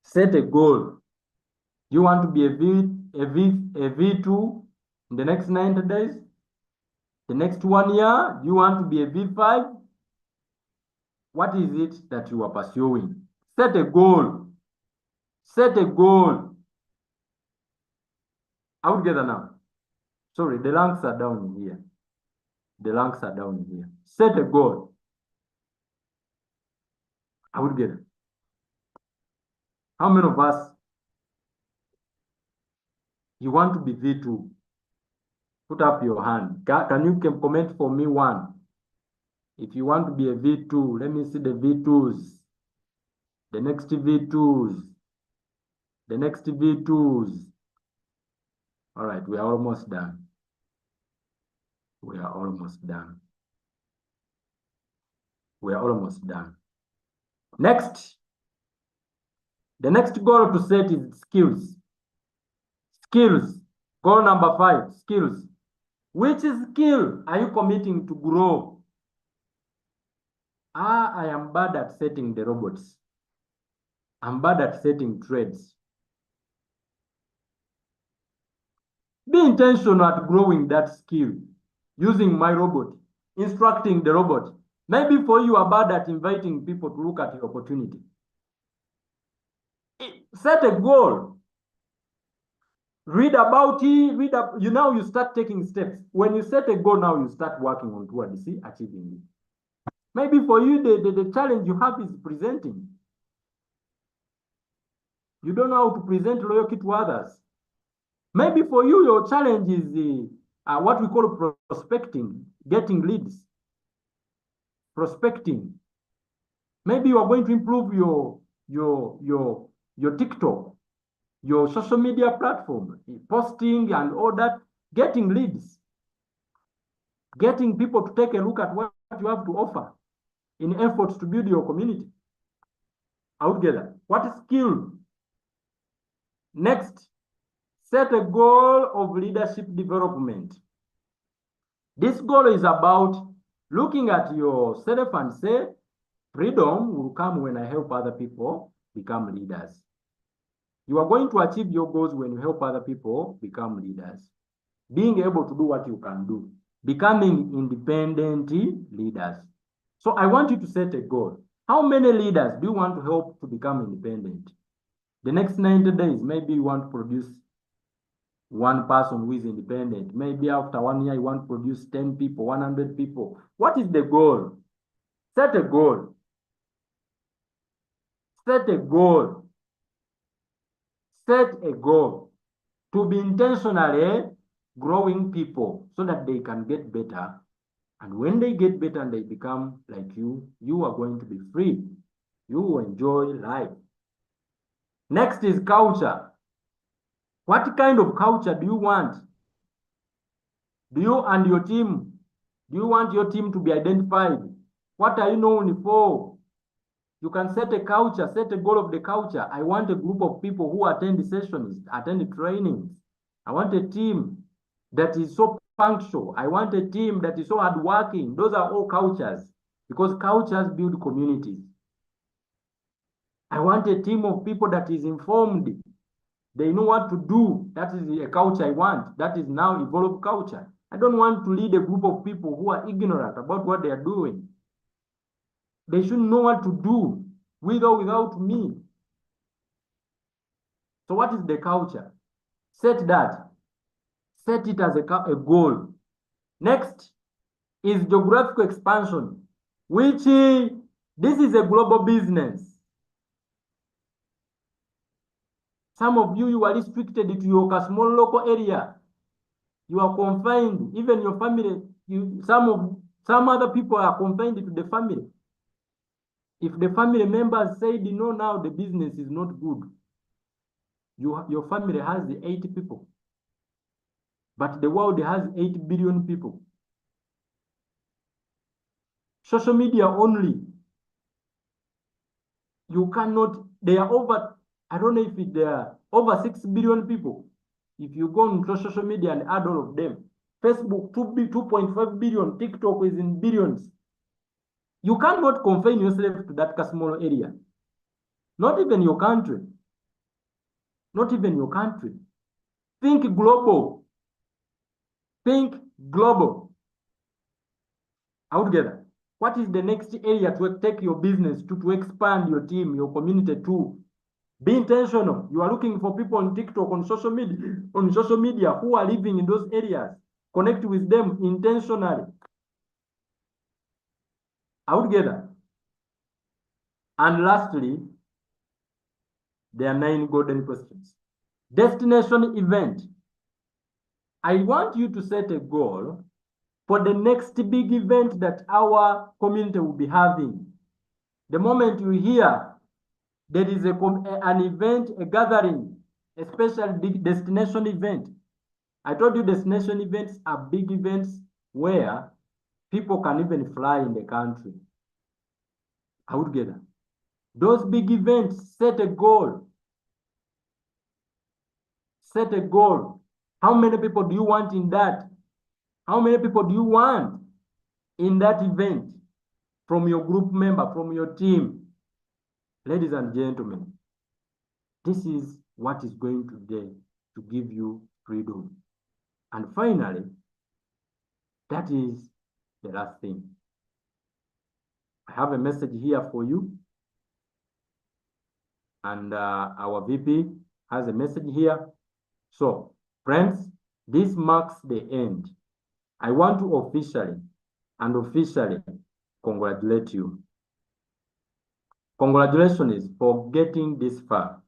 Set a goal. Do you want to be a V2 in the next 90 days? The next 1 year? Do you want to be a V5? What is it that you are pursuing? Set a goal. Set a goal. Are we together now? Sorry, the ranks are down here. The ranks are down here. Set a goal. Are we together? How many of us, you want to be V2? Put up your hand. Can you comment for me 1? If you want to be a V2, let me see the V2s. The next V2s. The next V2s. All right, we are almost done. We are almost done. We are almost done. Next. The next goal to set is skills. Skills. Goal number 5, skills. Which skill are you committing to grow? I am bad at setting the robots. I'm bad at setting trades. Be intentional at growing that skill. Using my robot, instructing the robot. Maybe for you are bad at inviting people to look at your opportunity. Set a goal. Read about it, now you start taking steps. When you set a goal, now you start working on towards achieving it. Maybe for you, the challenge you have is presenting. You don't know how to present loyalty to others. Maybe for you, your challenge is what we call prospecting, getting leads. Prospecting. Maybe you are going to improve your TikTok, your social media platform, posting and all that, getting leads, getting people to take a look at what you have to offer in efforts to build your community. Out together. What skill? Next, set a goal of leadership development. This goal is about looking at yourself and say, freedom will come when I help other people become leaders. You are going to achieve your goals when you help other people become leaders. Being able to do what you can do. Becoming independent leaders. So I want you to set a goal. How many leaders do you want to help to become independent? The next 90 days, maybe you want to produce 1 person who is independent. Maybe after 1 year, you want to produce 10 people, 100 people. What is the goal? Set a goal. Set a goal. Set a goal to be intentionally growing people so that they can get better. And when they get better and they become like you, you are going to be free. You will enjoy life. Next is culture. What kind of culture do you want? Do you and your team, do you want your team to be identified? What are you known for? You can set a culture, set a goal of the culture. I want a group of people who attend sessions, attend trainings. I want a team that is so punctual. I want a team that is so hardworking. Those are all cultures, because cultures build communities. I want a team of people that is informed. They know what to do. That is a culture I want. That is now evolved culture. I don't want to lead a group of people who are ignorant about what they are doing. They should know what to do, with or without me. So what is the culture? Set that. Set it as a goal. Next is geographical expansion, which this is a global business. Some of you are restricted to your small local area. You are confined. Even your family, some other people are confined to the family. If the family members said, no, now the business is not good, your family has 80 people. But the world has 8 billion people. Social media only, you cannot, they are over, I don't know if they are over 6 billion people. If you go on social media and add all of them, Facebook 2.5 billion, TikTok is in billions. You cannot confine yourself to that small area. Not even your country. Not even your country. Think global. Think global. Altogether, what is the next area to take your business to expand your team, your community to? Be intentional. You are looking for people on TikTok, on social media who are living in those areas. Connect with them intentionally. Altogether. And lastly, there are 9 golden questions. Destination event. I want you to set a goal for the next big event that our community will be having. The moment you hear there is an event, a gathering, a special destination event. I told you destination events are big events where people can even fly in the country. Altogether. Those big events, set a goal. Set a goal. How many people do you want in that? How many people do you want in that event? From your group member, from your team. Ladies and gentlemen, this is what is going to give you freedom. And finally, that is the last thing. I have a message here for you. And our VP has a message here. So, friends, this marks the end. I want to officially congratulate you. Congratulations for getting this far,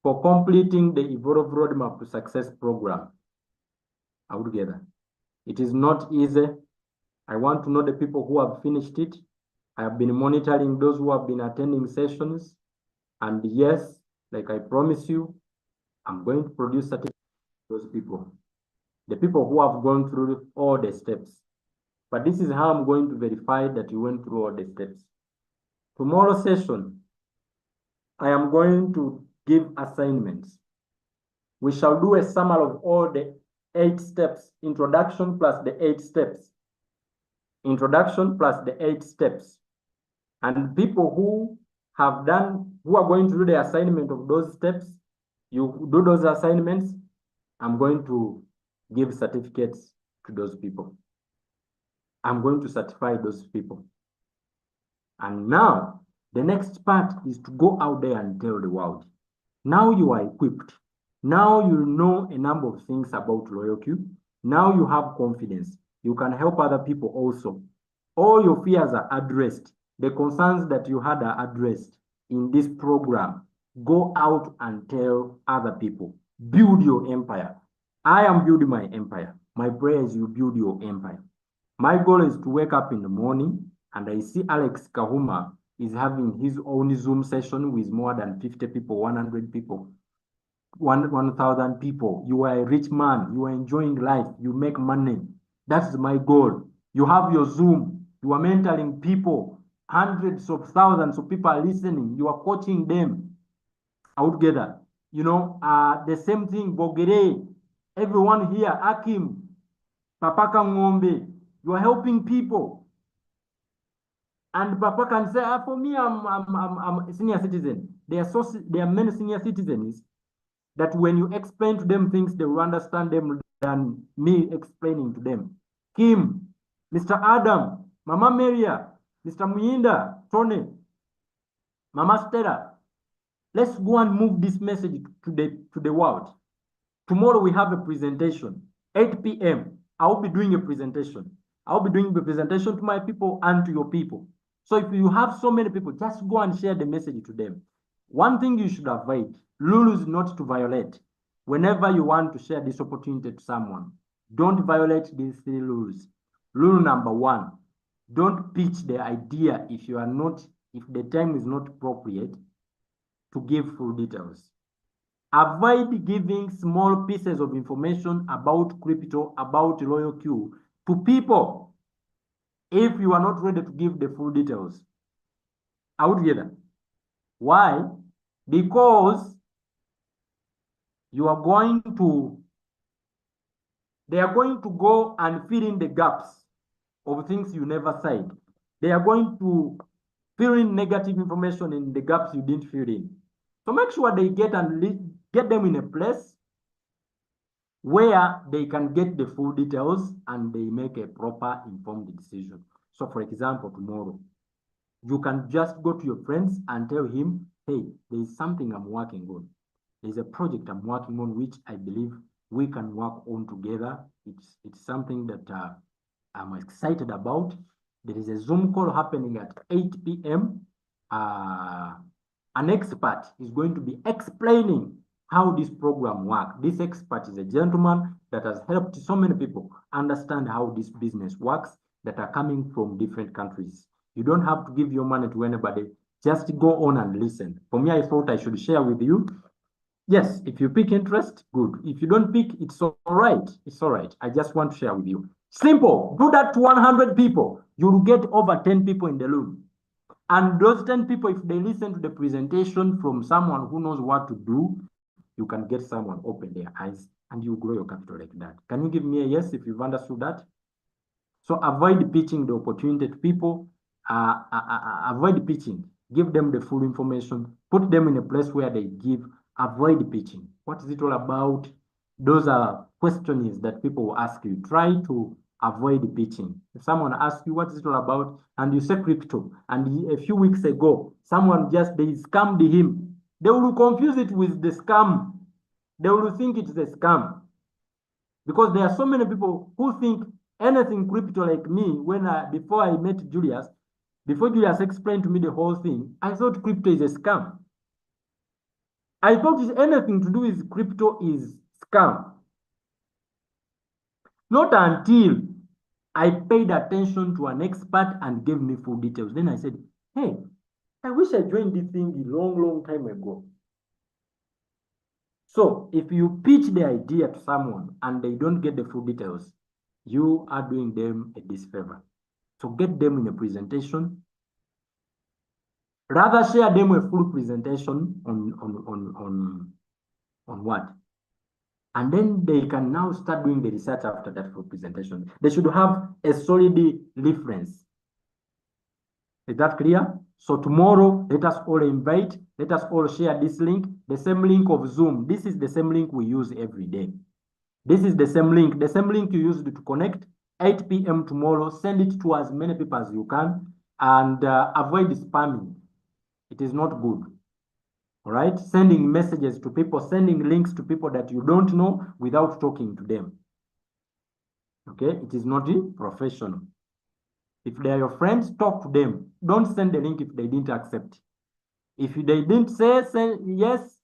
for completing the Evolve Roadmap to Success program. Altogether. It is not easy. I want to know the people who have finished it. I have been monitoring those who have been attending sessions. And yes, like I promise you, I'm going to produce certificates for those people. The people who have gone through all the steps. But this is how I'm going to verify that you went through all the steps. Tomorrow's session, I am going to give assignments. We shall do a summary of all the 8 steps, introduction plus the 8 steps. Introduction plus the 8 steps. And people who are going to do the assignment of those steps, you do those assignments, I'm going to give certificates to those people. I'm going to certify those people. And now, the next part is to go out there and tell the world. Now you are equipped. Now you know a number of things about LoyalQ. Now you have confidence. You can help other people also. All your fears are addressed. The concerns that you had are addressed in this program. Go out and tell other people. Build your empire. I am building my empire. My prayer is you build your empire. My goal is to wake up in the morning and I see Alex Kahuma is having his own Zoom session with more than 50 people, 100 people, 1,000 people. You are a rich man. You are enjoying life. You make money. That's my goal. You have your Zoom. You are mentoring people. hundreds of thousands of people are listening. You are coaching them altogether. You know, the same thing, Bogere, everyone here, Akim, Papaka Ngombe, you are helping people. And Papa can say, for me, I'm a senior citizen. There are many senior citizens that when you explain to them things, they will understand them than me explaining to them. Kim, Mr. Adam, Mama Maria, Mr. Muyinda, Tony, Mama Stella, let's go and move this message to the world. Tomorrow we have a presentation, 8 p.m. I'll be doing a presentation. I'll be doing the presentation to my people and to your people. So if you have so many people, just go and share the message to them. One thing you should avoid, rules not to violate. Whenever you want to share this opportunity to someone, don't violate these 3 rules. Rule number 1, don't pitch the idea if the time is not appropriate to give full details. Avoid giving small pieces of information about crypto, about RoyalQ to people if you are not ready to give the full details. Altogether. Why? Because they are going to go and fill in the gaps of things you never said. They are going to fill in negative information in the gaps you didn't fill in. So make sure they get them in a place where they can get the full details and they make a proper informed decision. So for example, tomorrow, you can just go to your friends and tell him, hey, there is something I'm working on. There's a project I'm working on, which I believe we can work on together. It's something that I'm excited about. There is a Zoom call happening at 8 p.m. An expert is going to be explaining how this program works. This expert is a gentleman that has helped so many people understand how this business works that are coming from different countries. You don't have to give your money to anybody. Just go on and listen. For me, I thought I should share with you. Yes, if you pick interest, good. If you don't pick, it's all right. It's all right. I just want to share with you. Simple. Do that to 100 people. You'll get over 10 people in the room. And those 10 people, if they listen to the presentation from someone who knows what to do, you can get someone open their eyes and you grow your capital like that. Can you give me a yes if you've understood that? So avoid pitching the opportunity to people. Avoid pitching. Give them the full information. Put them in a place where they give. Avoid pitching. What is it all about? Those are questions that people will ask you. Try to avoid pitching. If someone asks you what is it all about and you say crypto, and a few weeks ago, someone they scammed him, they will confuse it with the scam. They will think it's a scam. Because there are so many people who think anything crypto like me. Before I met Julius, before Julius explained to me the whole thing, I thought crypto is a scam. I thought anything to do with crypto is scam. Not until I paid attention to an expert and gave me full details. Then I said, hey, I wish I joined this thing a long time ago. So if you pitch the idea to someone and they don't get the full details, you are doing them a disfavor. So get them in a presentation. Rather share them a full presentation on what? And then they can now start doing the research after that full presentation. They should have a solid reference. Is that clear? So tomorrow, let us all share this link, the same link of Zoom. This is the same link we use every day. This is the same link you used to connect. 8 p.m. tomorrow, send it to as many people as you can and avoid spamming. It is not good. All right? Sending messages to people, sending links to people that you don't know without talking to them. Okay? It is not professional. If they are your friends, talk to them. Don't send the link if they didn't accept. If they didn't say yes,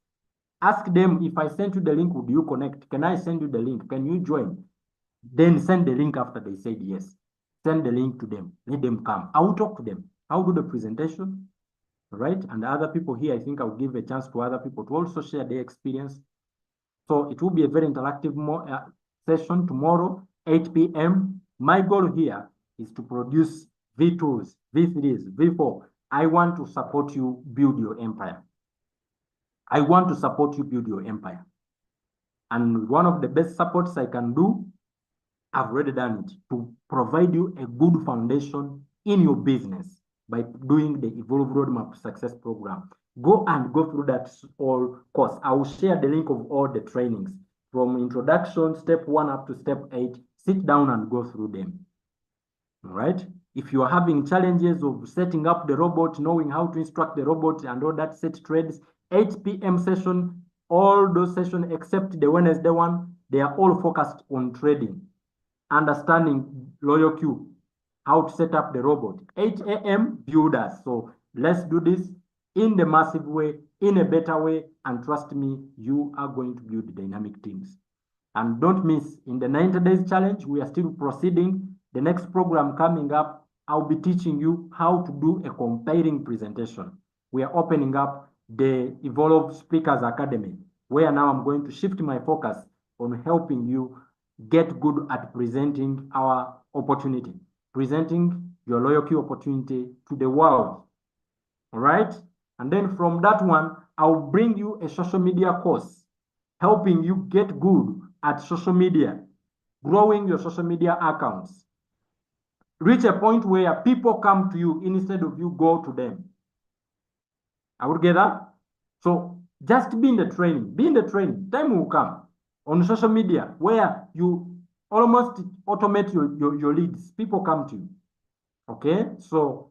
ask them, if I send you the link, would you connect? Can I send you the link? Can you join? Then send the link after they said yes. Send the link to them. Let them come. I will talk to them. I will do the presentation. Right? And other people here, I think I'll give a chance to other people to also share their experience. So it will be a very interactive session tomorrow, 8 p.m. My goal here is to produce V2s, V3 is V4. I want to support you build your empire. I want to support you build your empire. And one of the best supports I can do, I've already done it, to provide you a good foundation in your business by doing the Evolve Roadmap Success Program. Go and go through that all course. I will share the link of all the trainings from introduction, step 1 up to step 8. Sit down and go through them. All right. If you are having challenges of setting up the robot, knowing how to instruct the robot and all that set trades, 8 p.m. session, all those sessions except the Wednesday one, they are all focused on trading, understanding LoyalQ, how to set up the robot. 8 a.m. builders. So let's do this in the massive way, in a better way, and trust me, you are going to build dynamic teams. And don't miss, in the 90 days challenge, we are still proceeding. The next program coming up, I'll be teaching you how to do a comparing presentation. We are opening up the Evolve Speakers Academy, where now I'm going to shift my focus on helping you get good at presenting our opportunity, presenting your LoyalQ opportunity to the world. All right? And then from that one, I'll bring you a social media course, helping you get good at social media, growing your social media accounts. Reach a point where people come to you instead of you go to them. Are we together? So just be in the training. Be in the training. Time will come on social media where you almost automate your leads. People come to you. Okay? So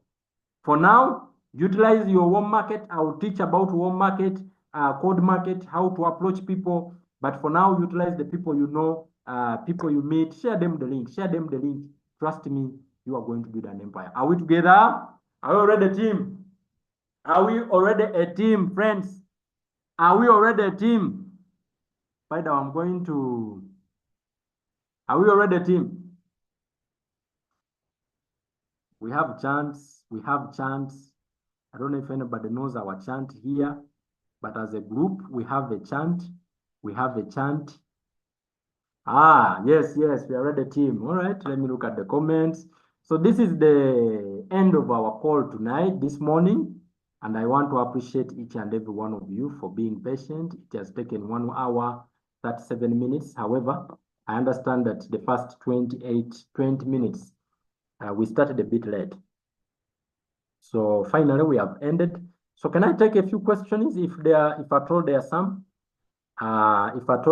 for now, utilize your warm market. I will teach about warm market, cold market, how to approach people. But for now, utilize the people you know, people you meet. Share them the link. Share them the link. Trust me, you are going to build an empire. Are we together? Are we already a team? Are we already a team, friends? Are we already a team? By now, I'm going to... Are we already a team? We have chants. We have chants. I don't know if anybody knows our chant here, but as a group, we have a chant. We have a chant. Ah, yes, we are already a team. All right, let me look at the comments. So this is the end of our call tonight, this morning. And I want to appreciate each and every one of you for being patient. It has taken 1 hour, 37 minutes. However, I understand that the first 20 minutes, we started a bit late. So finally, we have ended. So can I take a few questions if at all there are some? If at all